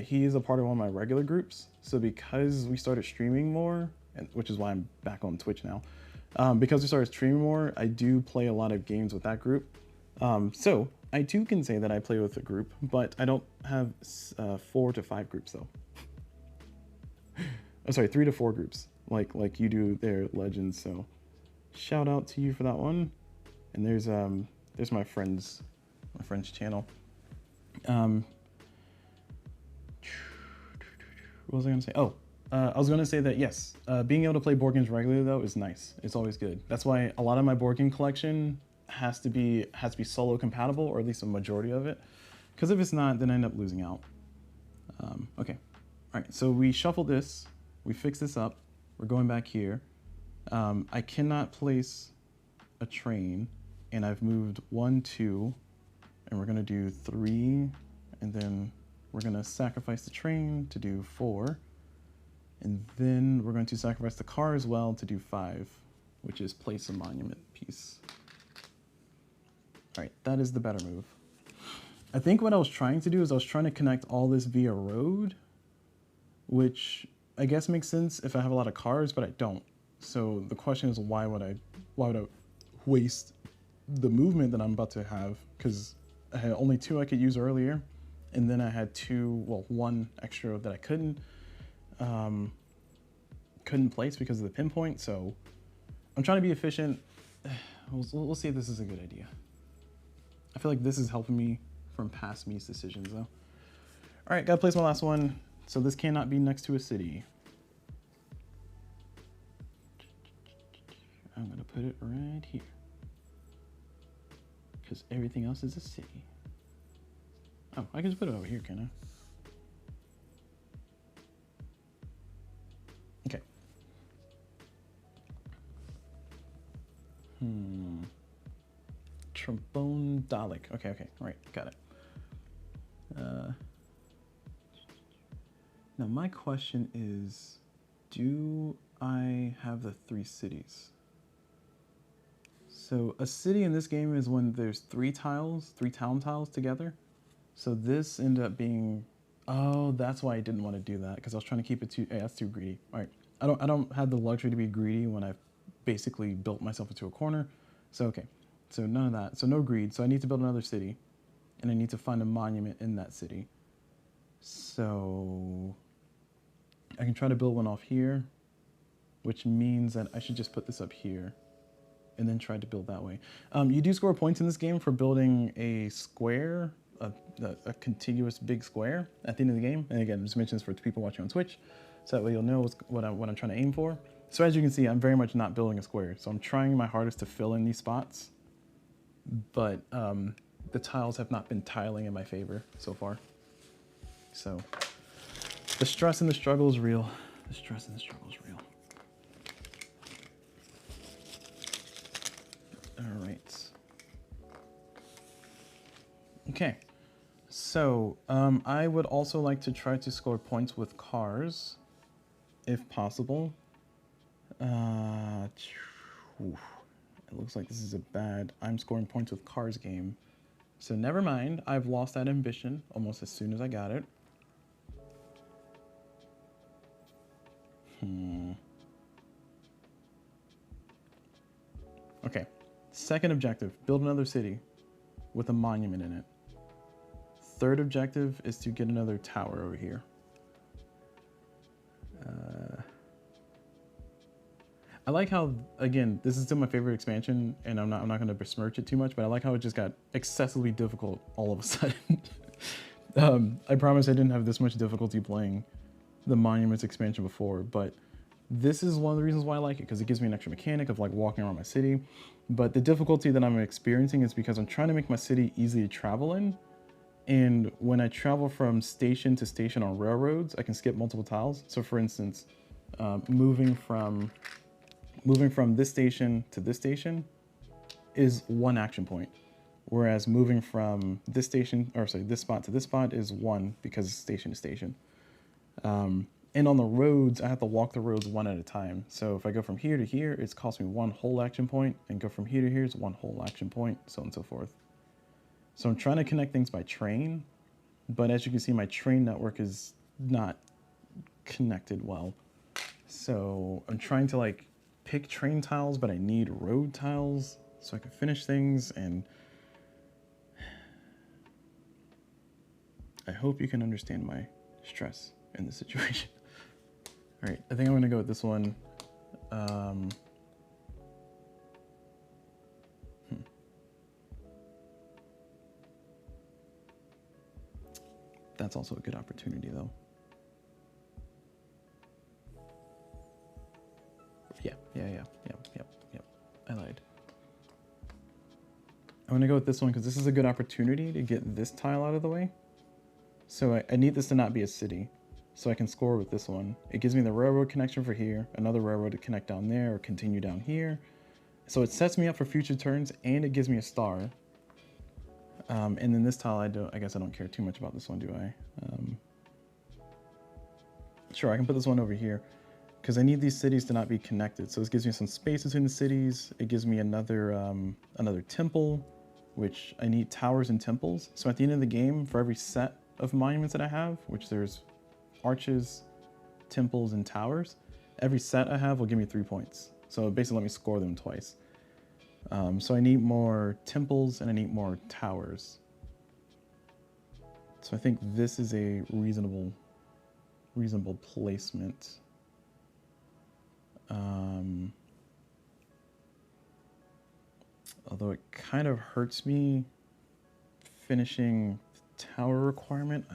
A: he is a part of one of my regular groups. So because we started streaming more, which is why I'm back on Twitch now, because we started streaming more, I do play a lot of games with that group. So I too can say that I play with a group, but I don't have 4 to 5 groups though. Oh, sorry, 3 to 4 groups, like you do there, Legends. So shout out to you for that one. And there's my friend's channel. What was I gonna say? Oh, I was gonna say that yes, being able to play board games regularly though is nice. It's always good. That's why a lot of my board game collection has to be solo compatible, or at least a majority of it. Because if it's not, then I end up losing out. Okay, all right. So we shuffled this. We fixed this up. We're going back here. I cannot place a train, and I've moved 1, 2. And we're gonna do 3, and then we're gonna sacrifice the train to do 4, and then we're going to sacrifice the car as well to do 5, which is place a monument piece. All right, that is the better move. I think what I was trying to do is I was trying to connect all this via road, which I guess makes sense if I have a lot of cars, but I don't. So the question is, why would I waste the movement that I'm about to have? Because I had only 2 I could use earlier, and then I had 1 extra that I couldn't place because of the pinpoint. So I'm trying to be efficient. We'll see if this is a good idea. I feel like this is helping me from past me's decisions though. All right, gotta place my last one. So this cannot be next to a city. I'm gonna put it right here, because everything else is a city. Oh, I can just put it over here, can I? Okay. Trombone Dalek. Okay, okay, all right, got it. Now my question is, do I have the 3 cities? So a city in this game is when there's 3 tiles, 3 town tiles together. So this ended up being, oh, that's why I didn't want to do that, because I was trying to keep it too, that's too greedy. All right, I don't have the luxury to be greedy when I've basically built myself into a corner. So okay, so none of that. So no greed. So I need to build another city, and I need to find a monument in that city. So I can try to build one off here, which means that I should just put this up here and then try to build that way. You do score points in this game for building a square, a contiguous big square at the end of the game. And again, just mention this for people watching on Twitch, so that way you'll know what I'm trying to aim for. So as you can see, I'm very much not building a square. So I'm trying my hardest to fill in these spots, but the tiles have not been tiling in my favor so far. So the stress and the struggle is real. The stress and the struggle is real. All right. Okay. So I would also like to try to score points with cars, if possible. It looks like this is a bad I'm scoring points with cars game. So never mind. I've lost that ambition almost as soon as I got it. Okay. Second objective, build another city with a monument in it. Third objective is to get another tower over here. I like how, again, this is still my favorite expansion, and I'm not going to besmirch it too much, but I like how it just got excessively difficult all of a sudden. I promise I didn't have this much difficulty playing the Monuments expansion before, but this is one of the reasons why I like it, because it gives me an extra mechanic of like walking around my city. But the difficulty that I'm experiencing is because I'm trying to make my city easy to travel in. And when I travel from station to station on railroads, I can skip multiple tiles. So for instance, moving from this station to this station is 1 action point. Whereas moving from this station, or sorry, this spot to this spot is 1, because station to station. And on the roads, I have to walk the roads 1 at a time. So if I go from here to here, it's cost me 1 whole action point, and go from here to here is 1 whole action point, so on and so forth. So I'm trying to connect things by train, but as you can see, my train network is not connected well. So I'm trying to like pick train tiles, but I need road tiles so I can finish things, and I hope you can understand my stress in this situation. All right, I think I'm gonna go with this one. That's also a good opportunity though. Yep. I lied. I'm gonna go with this one because this is a good opportunity to get this tile out of the way. So I need this to not be a city, so I can score with this one. It gives me the railroad connection for here, another railroad to connect down there or continue down here. So it sets me up for future turns, and it gives me a star. And then this tile, I guess I don't care too much about this one, do I? Sure, I can put this one over here because I need these cities to not be connected. So this gives me some space between the cities. It gives me another another temple, which I need towers and temples. So at the end of the game, for every set of monuments that I have, which there's arches, temples, and towers, every set I have will give me 3 points. So basically let me score them twice. So I need more temples and I need more towers. So I think this is a reasonable placement. Although it kind of hurts me finishing the tower requirement.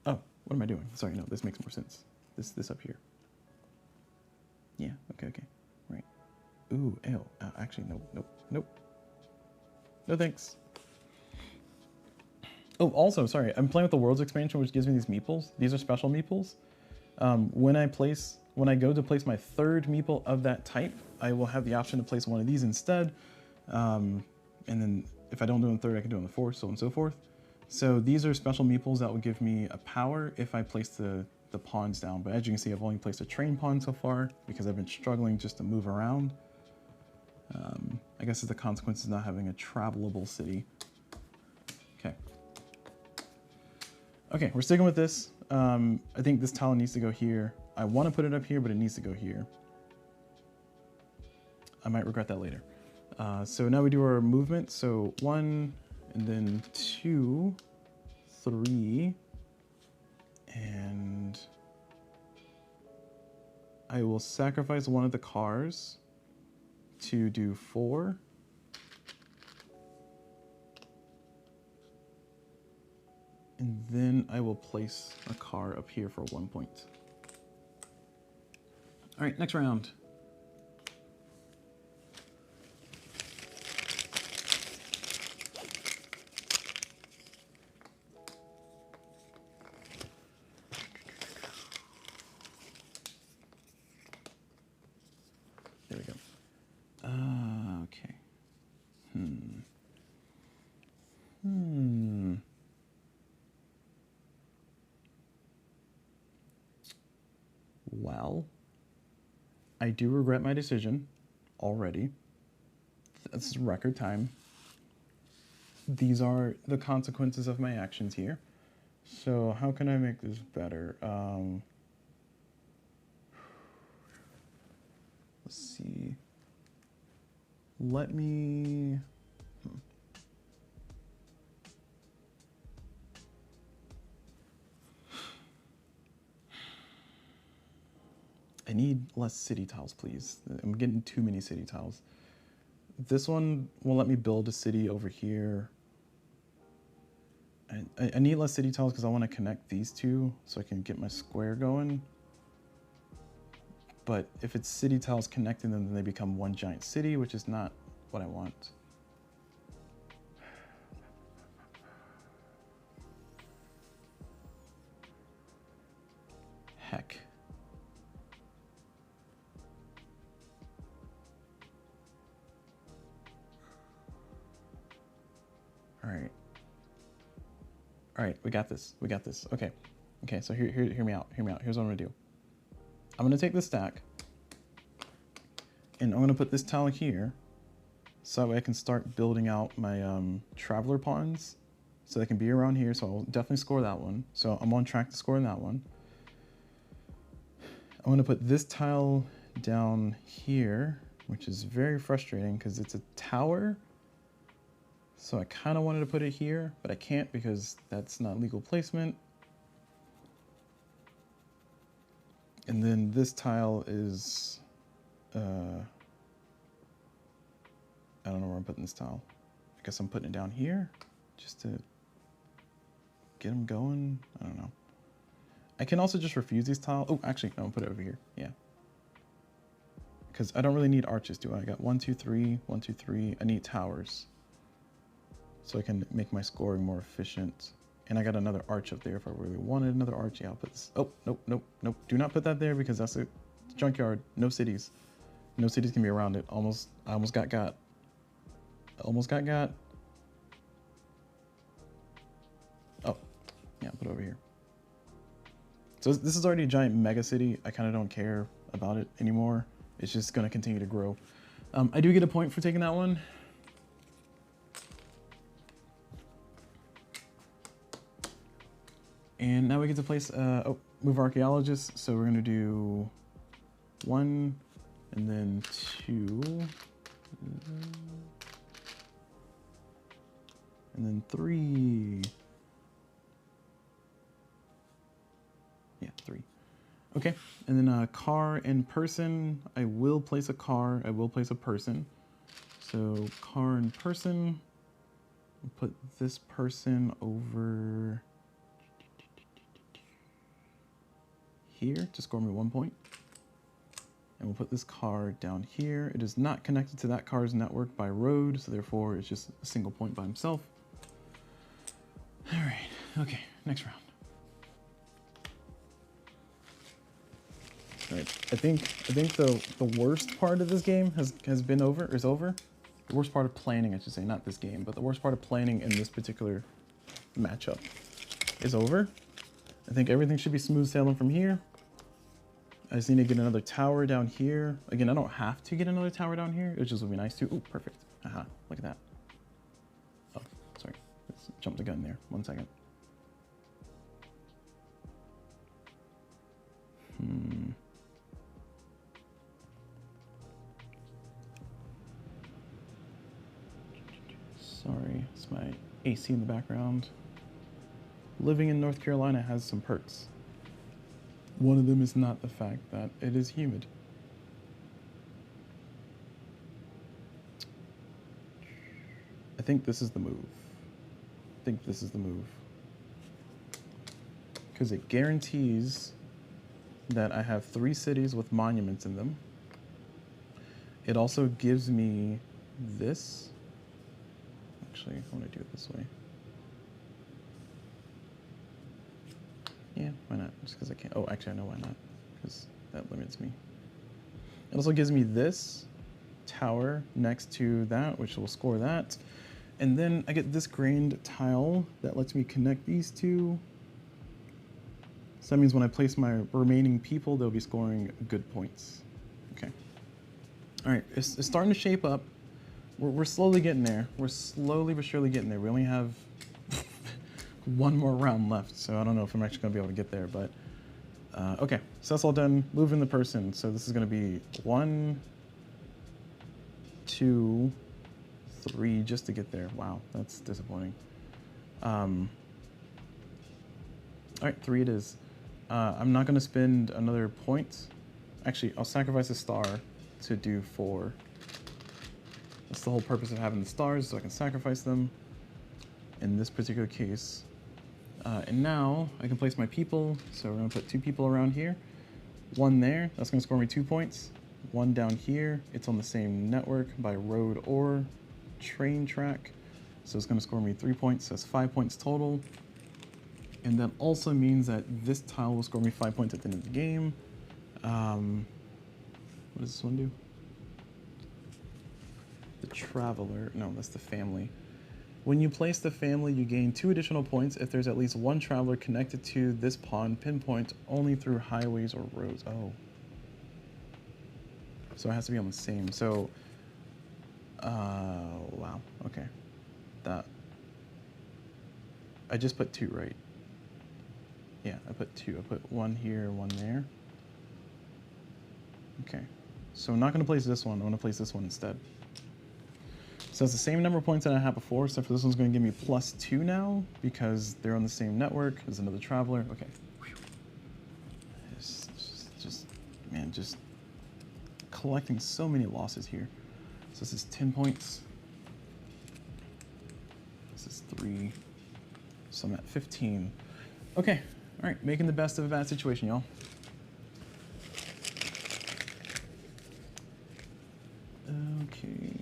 A: Oh, what am I doing? Sorry, no, this makes more sense. This up here. Yeah, okay, right. Ooh, ew, actually, nope. No thanks. Oh, also, sorry, I'm playing with the Worlds expansion, which gives me these meeples. These are special meeples. When I place when I go to place my third meeple of that type, I will have the option to place one of these instead. And then if I don't do it on the third, I can do it on the fourth, so on and so forth. So these are special meeples that will give me a power if I place the pawns down. But as you can see, I've only placed a train pawn so far because I've been struggling just to move around. I guess it's the consequence of not having a travelable city. Okay. Okay, we're sticking with this. I think this tile needs to go here. I want to put it up here, but it needs to go here. I might regret that later. So now we do our movement. So 1, and then 2, 3, and I will sacrifice one of the cars to do 4. And then I will place a car up here for 1 point. All right, next round. There we go. Okay. Well, I do regret my decision already. That's record time. These are the consequences of my actions here. So how can I make this better? Let's see. Let me... I need less city tiles, please. I'm getting too many city tiles. This one will let me build a city over here. I need less city tiles because I want to connect these two so I can get my square going. But if it's city tiles connecting them, then they become one giant city, which is not what I want. Heck. All right, we got this. We got this. Okay. Okay, so hear me out. Hear me out. Here's what I'm gonna do. I'm gonna take this stack and I'm gonna put this tile here so that way I can start building out my traveler pawns so they can be around here. So I'll definitely score that one. So I'm on track to scoring that one. I'm gonna put this tile down here, which is very frustrating because it's a tower. So I kind of wanted to put it here, but I can't because that's not legal placement. And then this tile is, I don't know where I'm putting this tile. I guess I'm putting it down here just to get them going. I don't know. I can also just refuse these tiles. Oh, actually, no, I'll put it over here. Yeah. Because I don't really need arches, do I? I got 1, 2, 3, 1, 2, 3. I need towers. So I can make my scoring more efficient. And I got another arch up there if I really wanted another arch. Yeah, I'll put this. Oh, nope, nope, nope. Do not put that there because that's a junkyard. No cities. No cities can be around it. I almost got got. Almost got got. Oh, yeah, put it over here. So this is already a giant mega city. I kind of don't care about it anymore. It's just going to continue to grow. I do get a point for taking that one. And now we get to place, move archaeologists. So we're gonna do 1, and then 2, and then 3. Yeah, 3. Okay, and then a car and person. I will place a car, I will place a person. So car and person, we'll put this person over here to score me 1 point. And we'll put this car down here. It is not connected to that car's network by road, so therefore it's just a single point by himself. All right, okay, next round. Right. I think the worst part of this game is over. The worst part of planning, I should say, not this game, but the worst part of planning in this particular matchup is over. I think everything should be smooth sailing from here. I just need to get another tower down here. Again, I don't have to get another tower down here. It just would be nice to. Oh, perfect. Aha, look at that. Oh, sorry. Let's jump the gun there. 1 second. Sorry, it's my AC in the background. Living in North Carolina has some perks. One of them is not the fact that it is humid. I think this is the move. Because it guarantees that I have 3 cities with monuments in them. It also gives me this. Actually, I want to do it this way. Yeah, why not? Just because I can't. Oh, actually, I know why not. Because that limits me. It also gives me this tower next to that, which will score that. And then I get this grained tile that lets me connect these two. So that means when I place my remaining people, they'll be scoring good points. Okay. All right, it's starting to shape up. We're slowly getting there. We're slowly but surely getting there. We only have one more round left, so I don't know if I'm actually going to be able to get there, but okay. So that's all done. Moving the person. So this is going to be 1, 2, 3 just to get there. Wow, that's disappointing. All right, 3 it is. I'm not going to spend another point. Actually, I'll sacrifice a star to do 4. That's the whole purpose of having the stars, so I can sacrifice them in this particular case. And now I can place my people. So we're going to put 2 people around here. 1 there, that's going to score me 2 points. 1 down here, it's on the same network by road or train track. So it's going to score me 3 points, that's 5 points total. And that also means that this tile will score me 5 points at the end of the game. What does this one do? The traveler, no, that's the family. When you place the family, you gain 2 additional points if there's at least 1 traveler connected to this pawn pinpoint only through highways or roads. Oh. So it has to be on the same. So, wow, okay. That. I just put 2, right? Yeah, I put 2. I put 1 here, 1 there. Okay. So I'm not going to place this one. I'm going to place this one instead. So it's the same number of points that I had before, except for this one's going to give me +2 now because they're on the same network. There's another traveler. Okay. Man, just collecting so many losses here. So this is 10 points. This is 3. So I'm at 15. Okay. All right. Making the best of a bad situation, y'all. Okay.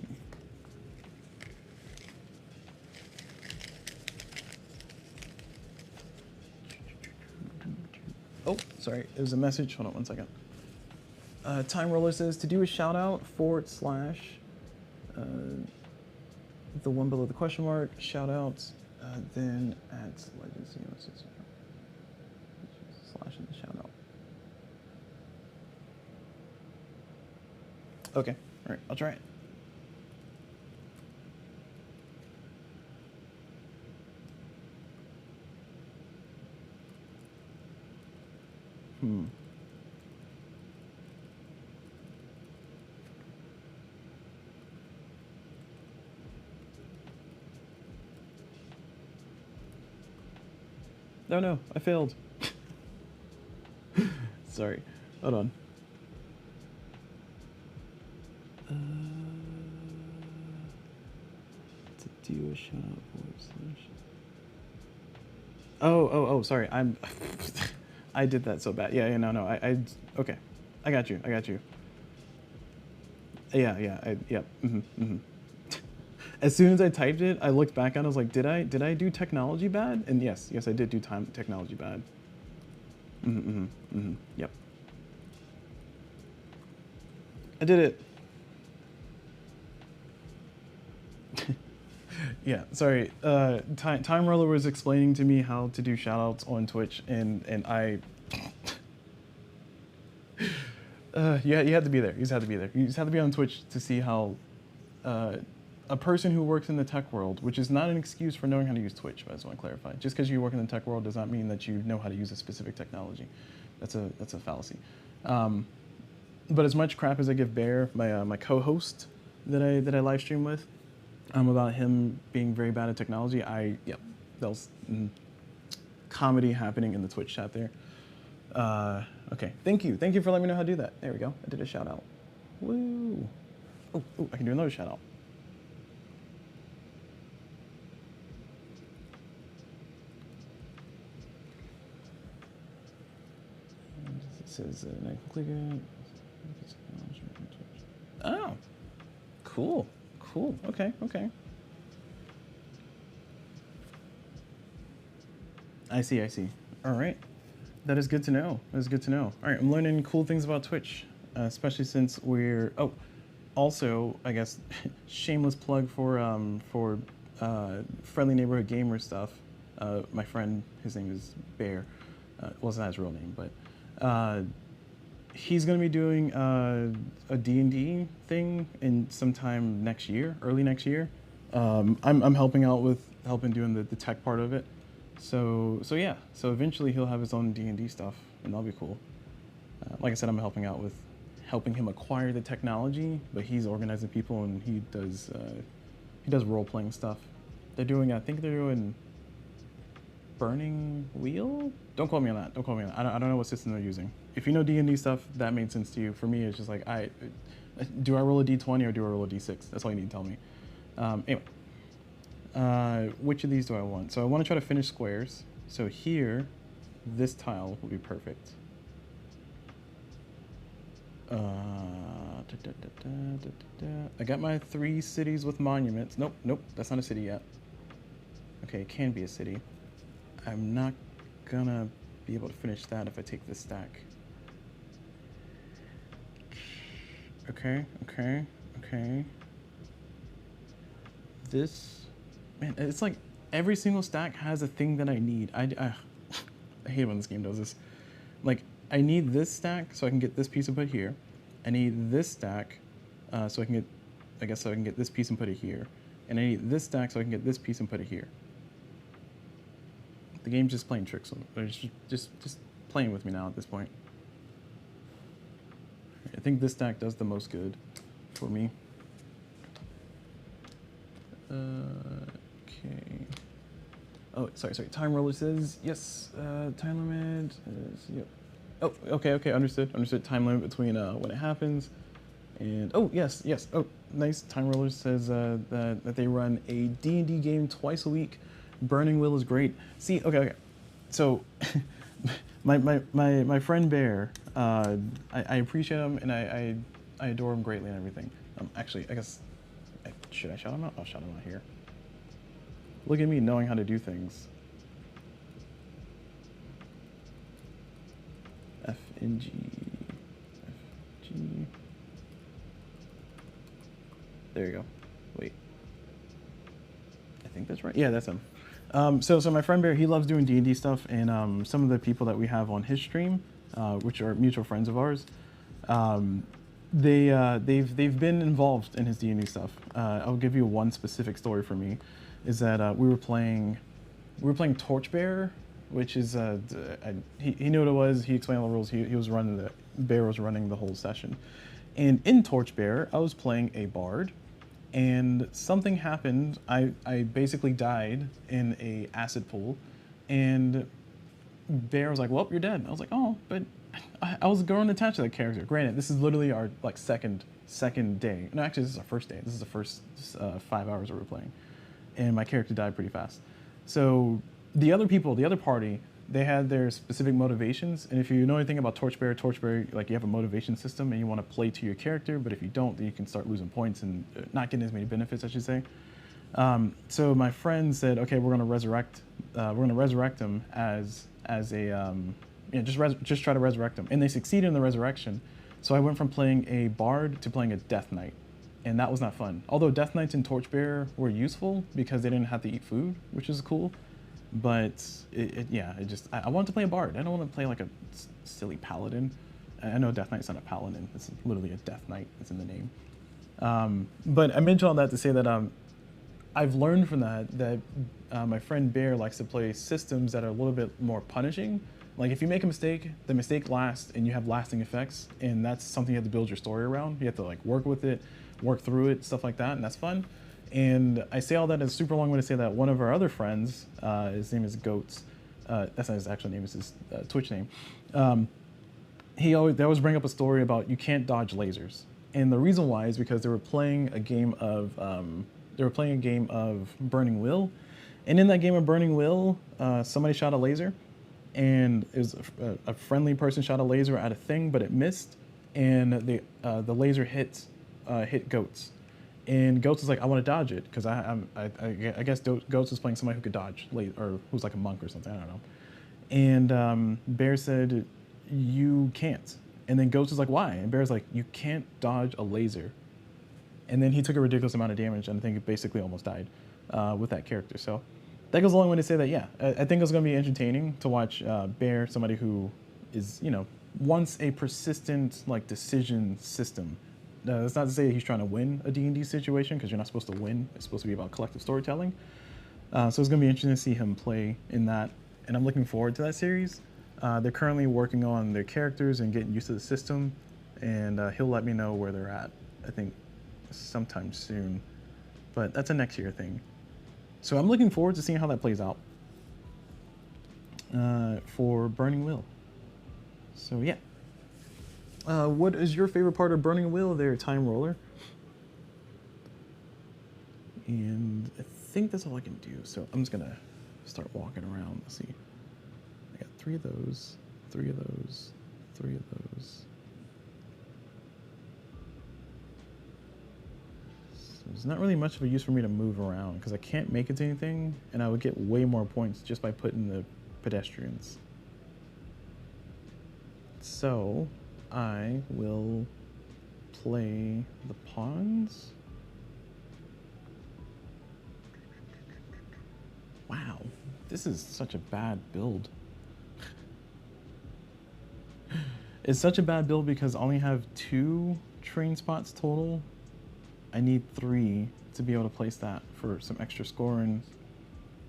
A: Oh, sorry, there's a message. Hold on 1 second. Time Roller says to do a shout out / the one below the question mark, shout out, then at Legends / in the shout out. Okay, all right, I'll try it. Oh no, I failed. Sorry, hold on. To do a shout out / Oh, sorry, I did that so bad. Yeah, no, okay. I got you. Yeah. As soon as I typed it, I looked back at it, I was like, did I do technology bad? And yes, I did do technology bad. Yep. I did it. Yeah, sorry. Time Roller was explaining to me how to do shoutouts on Twitch, and I. You had to be there. You just had to be there. You just had to be on Twitch to see how a person who works in the tech world, which is not an excuse for knowing how to use Twitch, but I just want to clarify. Just because you work in the tech world does not mean that you know how to use a specific technology. That's a fallacy. But as much crap as I give Bear, my co-host that I live stream with, about him being very bad at technology, that was comedy happening in the Twitch chat there. Okay, thank you for letting me know how to do that. There we go. I did a shout out. Woo! Oh, I can do another shout out. It says I can click it. Oh, cool. Okay. I see. All right. That is good to know. All right, I'm learning cool things about Twitch, especially since we're. Oh, also, I guess, shameless plug for Friendly Neighborhood Gamer stuff. My friend, his name is Bear. Well, it's not his real name, but he's going to be doing a D&D thing in sometime next year, early next year. I'm helping out with doing the tech part of it. So yeah. So eventually he'll have his own D&D stuff, and that'll be cool. Like I said, I'm helping him acquire the technology, but he's organizing people, and he does role-playing stuff. I think they're doing Burning Wheel? Don't quote me on that. I don't know what system they're using. If you know D&D stuff, that made sense to you. For me, it's just like, do I roll a D20 or do I roll a D6? That's all you need to tell me. Anyway, which of these do I want? So I want to try to finish squares. So here, this tile will be perfect. I got my 3 cities with monuments. Nope, that's not a city yet. Okay, it can be a city. I'm not gonna be able to finish that if I take this stack. Okay. This, man, it's like every single stack has a thing that I need. I hate when this game does this. Like, I need this stack so I can get this piece and put it here. I need this stack so I can get this piece and put it here. And I need this stack so I can get this piece and put it here. The game's just playing tricks on me. Just playing with me now at this point. I think this stack does the most good for me. Okay. Oh, sorry. Time Roller says yes. Time limit is yep. Oh, okay. Understood. Time limit between when it happens, and oh yes. Oh, nice. Time Roller says that they run a D&D game twice a week. Burning Wheel is great. See, okay. So, my friend Bear, I appreciate him, and I adore him greatly and everything. Actually, I guess, should I shout him out? I'll shout him out here. Look at me knowing how to do things. FNG. There you go. Wait. I think that's right. Yeah, that's him. So my friend Bear, he loves doing D&D stuff, and some of the people that we have on his stream, which are mutual friends of ours, they've been involved in his D&D stuff. I'll give you one specific story for me, is that we were playing Torchbearer, which is he knew what it was. He explained all the rules. He was running Bear was running the whole session, and in Torchbearer, I was playing a bard. And something happened. I basically died in a acid pool, and Bear was like, "Well, you're dead." I was like, "Oh, but I was growing attached to that character." Granted, this is literally our second day. No, actually, this is our first day. This is the first 5 hours that we're playing, and my character died pretty fast. So the other party, they had their specific motivations, and if you know anything about Torchbearer, like, you have a motivation system, and you want to play to your character, but if you don't, then you can start losing points and not getting as many benefits, I should say. So my friend said, okay, we're gonna resurrect him as a just try to resurrect him, and they succeeded in the resurrection. So I went from playing a bard to playing a death knight, and that was not fun. Although death knights and torchbearer were useful because they didn't have to eat food, which is cool. But I wanted to play a bard. I don't want to play like a silly paladin. I know death knight's not a paladin. It's literally a death knight. It's in the name. But I mentioned all that to say that I've learned from that my friend Bear likes to play systems that are a little bit more punishing. Like if you make a mistake, the mistake lasts and you have lasting effects, and that's something you have to build your story around. You have to like work with it, work through it, stuff like that, and that's fun. And I say all that as a super long way to say that one of our other friends, his name is Goats. That's not his actual name; it's his Twitch name. They always bring up a story about you can't dodge lasers, and the reason why is because they were playing a game of Burning Wheel, and in that game of Burning Wheel, somebody shot a laser, and it was a friendly person shot a laser at a thing, but it missed, and the laser hit Goats, and Goats was like, I want to dodge it because I guess Goats was playing somebody who could dodge, or who's like a monk or something, I don't know, and Bear said, you can't, and then Goats was like, why? And Bear's like, you can't dodge a laser. And then he took a ridiculous amount of damage, and I think it basically almost died with that character. So that goes a long way to say that, yeah, I think it's going to be entertaining to watch Bear, somebody who is, wants a persistent like decision system. That's not to say he's trying to win a D&D situation, because you're not supposed to win. It's supposed to be about collective storytelling. So it's going to be interesting to see him play in that, and I'm looking forward to that series. They're currently working on their characters and getting used to the system, and he'll let me know where they're at, I think, sometime soon, but that's a next year thing. So I'm looking forward to seeing how that plays out for Burning Wheel. So yeah, what is your favorite part of Burning Wheel there, Time Roller? And I think that's all I can do, so I'm just gonna start walking around. Let's see, I got 3 of those, 3 of those, 3 of those. There's not really much of a use for me to move around because I can't make it to anything, and I would get way more points just by putting the pedestrians. So I will play the pawns. Wow, this is such a bad build. It's such a bad build because I only have 2 train spots total. I need 3 to be able to place that for some extra scoring.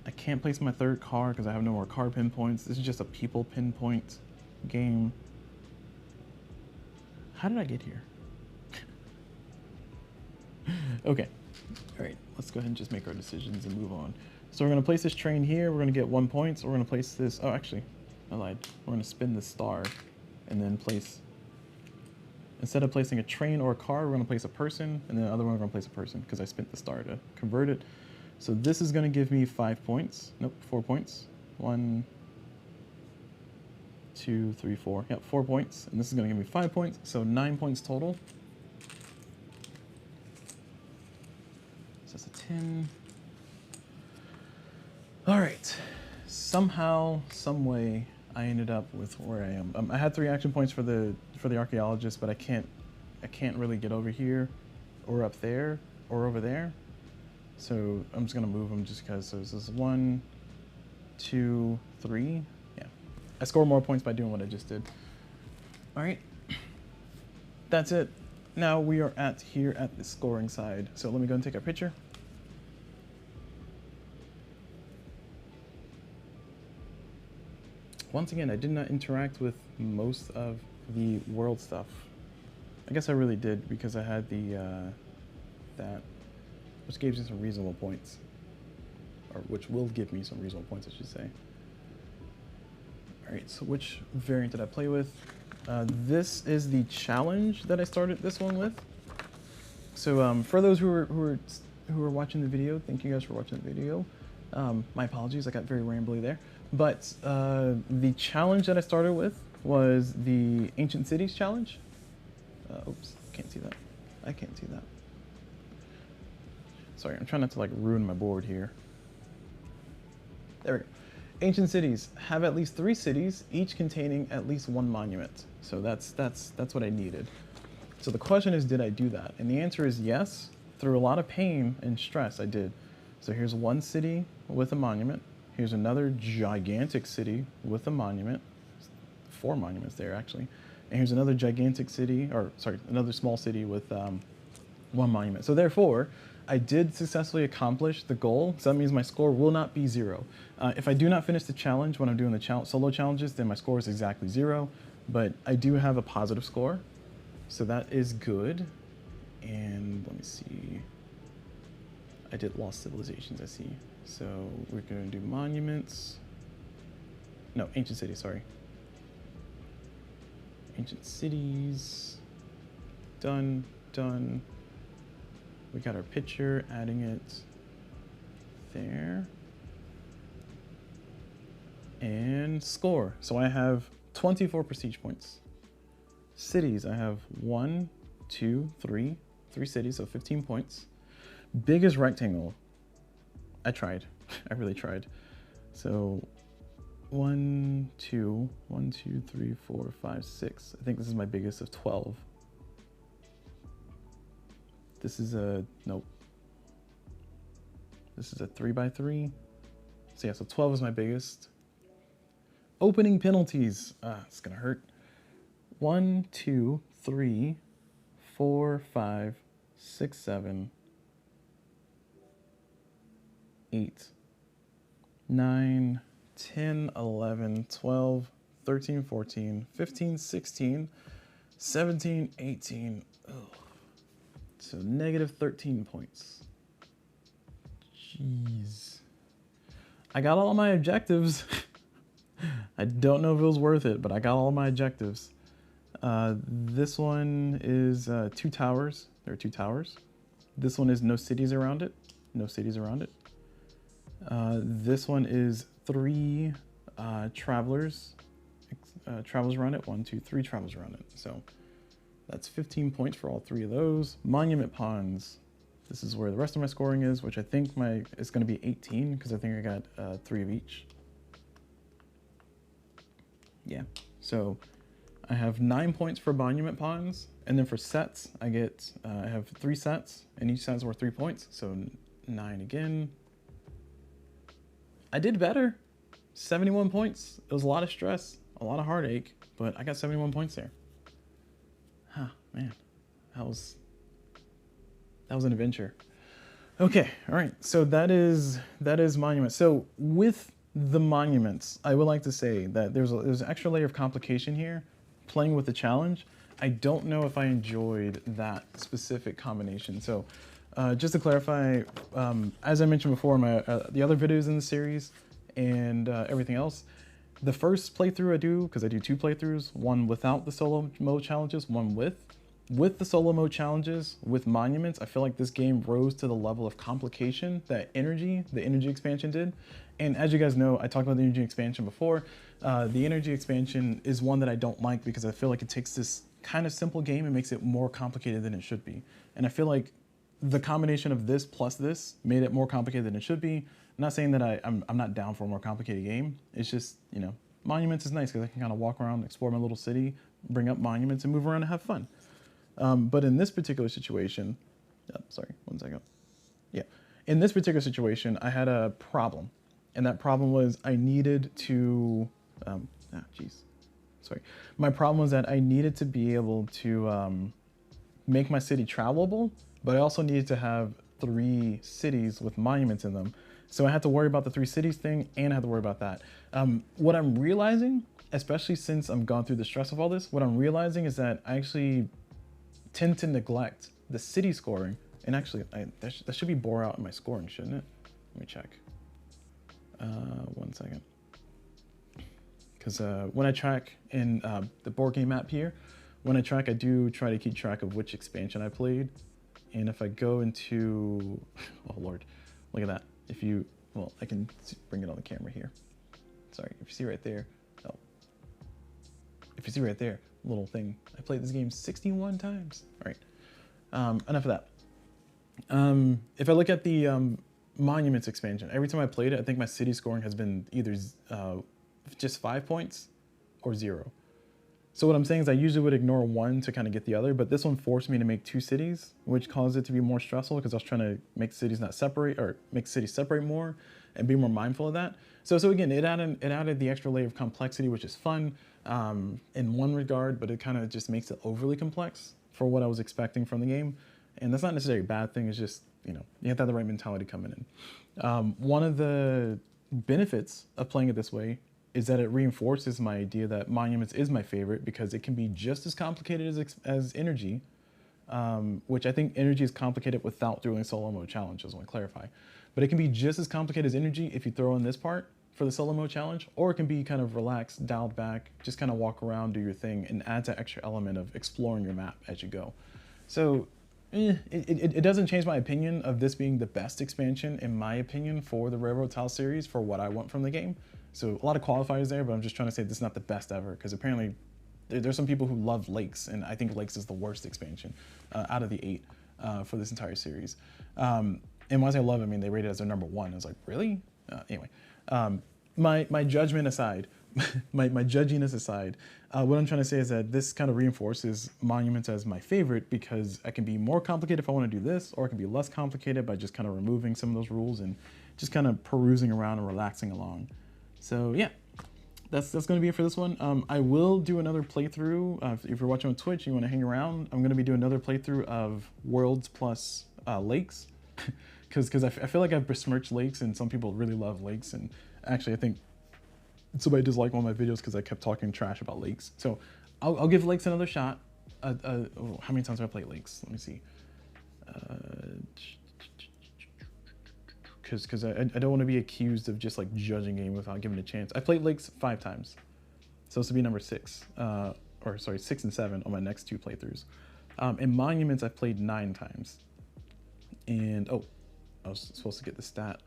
A: I can't place my 3rd car because I have no more car pinpoints. This is just a people pinpoint game. How did I get here? Okay, all right, let's go ahead and just make our decisions and move on. So we're gonna place this train here. We're gonna get 1 point. So we're gonna place this, oh, actually, I lied. We're gonna spin this star and then place, instead of placing a train or a car, we're going to place a person, and then the other one we're going to place a person because I spent the star to convert it. So this is going to give me 5 points. Nope, 4 points. 1, 2, 3, 4. Yep, 4 points. And this is going to give me 5 points, so 9 points total. So that's a 10. All right. Somehow, some way, I ended up with where I am. I had 3 action points for the archaeologist, but I can't really get over here, or up there, or over there. So I'm just gonna move them just because. So this is 1, 2, 3. Yeah, I score more points by doing what I just did. All right, that's it. Now we are here at the scoring side. So let me go and take a picture. Once again, I did not interact with most of the world stuff. I guess I really did because I had the that, which gave me some reasonable points, or which will give me some reasonable points, I should say. All right, so which variant did I play with? This is the challenge that I started this one with. So for those who are watching the video, thank you guys for watching the video. My apologies, I got very rambly there. But the challenge that I started with was the Ancient Cities challenge. Oops, can't see that. I can't see that. Sorry, I'm trying not to like ruin my board here. There we go. Ancient cities have at least 3 cities, each containing at least 1 monument. So that's what I needed. So the question is, did I do that? And the answer is yes. Through a lot of pain and stress, I did. So here's one city with a monument. Here's another gigantic city with a monument. 4 monuments there, actually. And here's another gigantic city, or sorry, another small city with 1 monument. So therefore, I did successfully accomplish the goal. So that means my score will not be 0. If I do not finish the challenge when I'm doing the solo challenges, then my score is exactly 0. But I do have a positive score. So that is good. And let me see. I did Lost Civilizations, I see. So we're going to do monuments. No, ancient cities, sorry. Ancient cities. Done, done. We got our picture, adding it there. And score. So I have 24 prestige points. Cities, I have 1, 2, 3 cities, so 15 points. Biggest rectangle. I tried. I really tried. So 1, 2, 3, 4, 5, 6. I think this is my biggest of 12. This is a, nope. This is a 3x3. So yeah, so 12 is my biggest. Opening penalties. It's gonna hurt. 1, 2, 3, 4, 5, 6, 7, 8, 9, 10, 11, 12, 13, 14, 15, 16, 17, 18. Ugh. So negative 13 points. Jeez. I got all my objectives. I don't know if it was worth it, but I got all my objectives. This one is 2 towers. There are 2 towers. This one is no cities around it. No cities around it. This one is 3 travelers. Travelers around it. 1, 2, 3 travelers around it. So that's 15 points for all 3 of those. Monument ponds. This is where the rest of my scoring is, which I think it's going to be 18 because I think I got 3 of each. Yeah. So I have 9 points for monument ponds, and then for sets, I have 3 sets, and each set's worth 3 points, so 9 again. I did better. 71 points. It was a lot of stress, a lot of heartache, but I got 71 points there. Huh, man, that was an adventure. Okay, all right. So that is monuments. So with the monuments, I would like to say that there's an extra layer of complication here. Playing with the challenge, I don't know if I enjoyed that specific combination. So just to clarify, as I mentioned before, the other videos in the series and everything else, the first playthrough I do, because I do 2 playthroughs, one without the solo mode challenges, one with the solo mode challenges, with monuments, I feel like this game rose to the level of complication that the energy expansion did. And as you guys know, I talked about the energy expansion before. The energy expansion is one that I don't like because I feel like it takes this kind of simple game and makes it more complicated than it should be. And I feel like the combination of this plus this made it more complicated than it should be. I'm not saying that I'm not down for a more complicated game. It's just, you know, monuments is nice because I can kind of walk around, explore my little city, bring up monuments and move around and have fun. But in this particular situation, sorry, 1 second. Yeah, in this particular situation, I had a problem. And that problem was I needed to, sorry. My problem was that I needed to be able to make my city travelable, but I also needed to have 3 cities with monuments in them. So I had to worry about the 3 cities thing, and I had to worry about that. What I'm realizing, especially since I'm gone through the stress of all this, what I'm realizing is that I actually tend to neglect the city scoring. And actually, that should be bore out in my scoring, shouldn't it? Let me check. 1 second. Because when I track in the board game map here, when I track, I do try to keep track of which expansion I played. And if I go into, oh Lord, look at that. Well, I can bring it on the camera here. Sorry, if you see right there, if you see right there, little thing, I played this game 61 times. All right, enough of that. If I look at the monuments expansion, every time I played it, I think my city scoring has been either just 5 points or 0. So what I'm saying is I usually would ignore one to kind of get the other, but this one forced me to make 2 cities, which caused it to be more stressful because I was trying to make cities not separate, or make cities separate more and be more mindful of that. So again, it added the extra layer of complexity, which is fun in one regard, but it kind of just makes it overly complex for what I was expecting from the game. And that's not necessarily a bad thing. It's just, you know, you have to have the right mentality coming in. One of the benefits of playing it this way is that it reinforces my idea that Monuments is my favorite because it can be just as complicated as Energy, which I think Energy is complicated without doing a solo mode challenge, I just want to clarify. But it can be just as complicated as Energy if you throw in this part for the solo mode challenge, or it can be kind of relaxed, dialed back, just kind of walk around, do your thing, and adds that extra element of exploring your map as you go. So it doesn't change my opinion of this being the best expansion, in my opinion, for the Railroad Tile series for what I want from the game. So a lot of qualifiers there, but I'm just trying to say this is not the best ever, because apparently there's some people who love Lakes, and I think Lakes is the worst expansion out of the 8 for this entire series. And when I say love, I mean they rated it as their #1. I was like, really? Anyway, my judgment aside, my judginess aside, what I'm trying to say is that this kind of reinforces Monuments as my favorite because I can be more complicated if I want to do this, or it can be less complicated by just kind of removing some of those rules and just kind of perusing around and relaxing along. So yeah, that's going to be it for this one. I will do another playthrough. If you're watching on Twitch and you want to hang around, I'm going to be doing another playthrough of Worlds plus Lakes. Because I feel like I've besmirched Lakes, and some people really love Lakes. And actually, I think somebody disliked one of my videos because I kept talking trash about Lakes. So I'll give Lakes another shot. Oh, how many times have I played Lakes? Let me see. Because I don't want to be accused of just like judging a game without giving it a chance. I played Lakes 5 times. So this will be number 6. Or sorry, 6 and 7 on my next 2 playthroughs. In Monuments, I've played 9 times. And, oh, I was supposed to get the stat.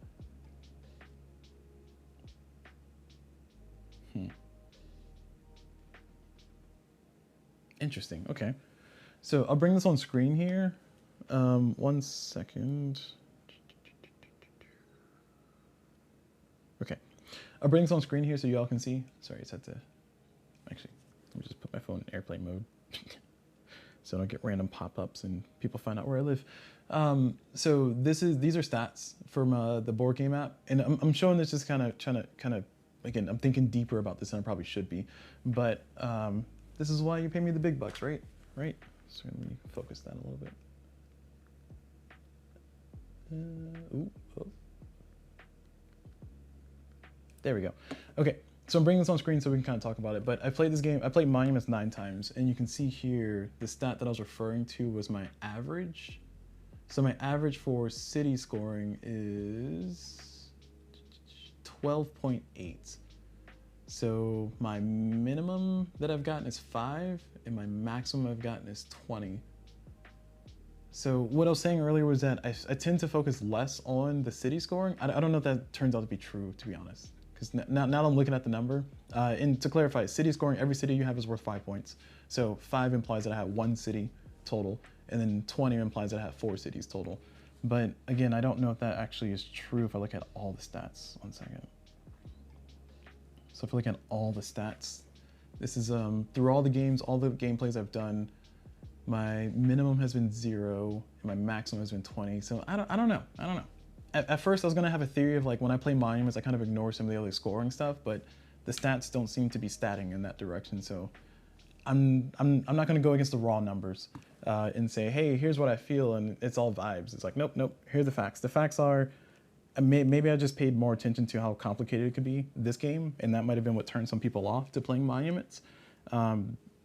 A: Interesting, okay. So I'll bring this on screen here. 1 second. Okay, I'll bring this on screen here so y'all can see. Sorry, it's had to, actually, let me just put my phone in airplane mode so I don't get random pop-ups and people find out where I live. So these are stats from the board game app, and I'm showing this just kind of, again, I'm thinking deeper about this than I probably should be, but this is why you pay me the big bucks, right? Right? So let me focus that a little bit. Oh. There we go. Okay, so I'm bringing this on screen so we can kind of talk about it, but I played this game, I played Monuments 9 times, and you can see here, the stat that I was referring to was my average. So my average for city scoring is 12.8. So my minimum that I've gotten is 5, and my maximum I've gotten is 20. So what I was saying earlier was that I tend to focus less on the city scoring. I don't know if that turns out to be true, to be honest. Because now I'm looking at the number. And to clarify, city scoring, every city you have is worth 5 points. So 5 implies that I have 1 city total, and then 20 implies that I have 4 cities total. But again, I don't know if that actually is true if I look at all the stats. 1 second. So if I look at all the stats, this is through all the games, all the gameplays I've done, my minimum has been 0, and my maximum has been 20. So I don't know. At first, I was gonna have a theory of like when I play Monuments, I kind of ignore some of the other scoring stuff, but the stats don't seem to be statting in that direction. So I'm not gonna go against the raw numbers and say, hey, here's what I feel, and it's all vibes. It's like, nope. Here are the facts. The facts are, maybe I just paid more attention to how complicated it could be this game, and that might have been what turned some people off to playing Monuments.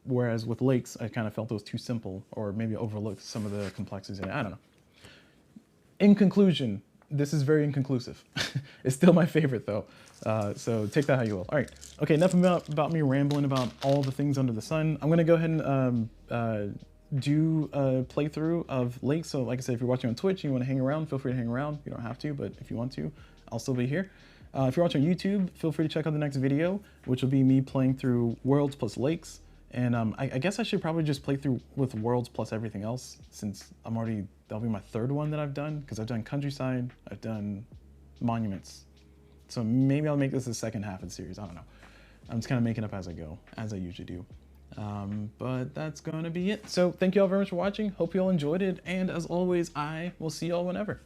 A: Whereas with Lakes, I kind of felt it was too simple, or maybe overlooked some of the complexities in it. I don't know. In conclusion, this is very inconclusive. It's still my favorite though. So take that how you will. All right. Okay, enough about me rambling about all the things under the sun. I'm gonna go ahead and do a playthrough of Lakes. So like I said, if you're watching on Twitch and you wanna hang around, feel free to hang around. You don't have to, but if you want to, I'll still be here. If you're watching on YouTube, feel free to check out the next video, which will be me playing through Worlds plus Lakes. And I guess I should probably just play through with Worlds plus everything else, since that'll be my 3rd one that I've done, because I've done Countryside, I've done Monuments. So maybe I'll make this the second half of the series, I don't know. I'm just kind of making up as I go, as I usually do. But that's going to be it. So thank you all very much for watching. Hope you all enjoyed it. And as always, I will see you all whenever.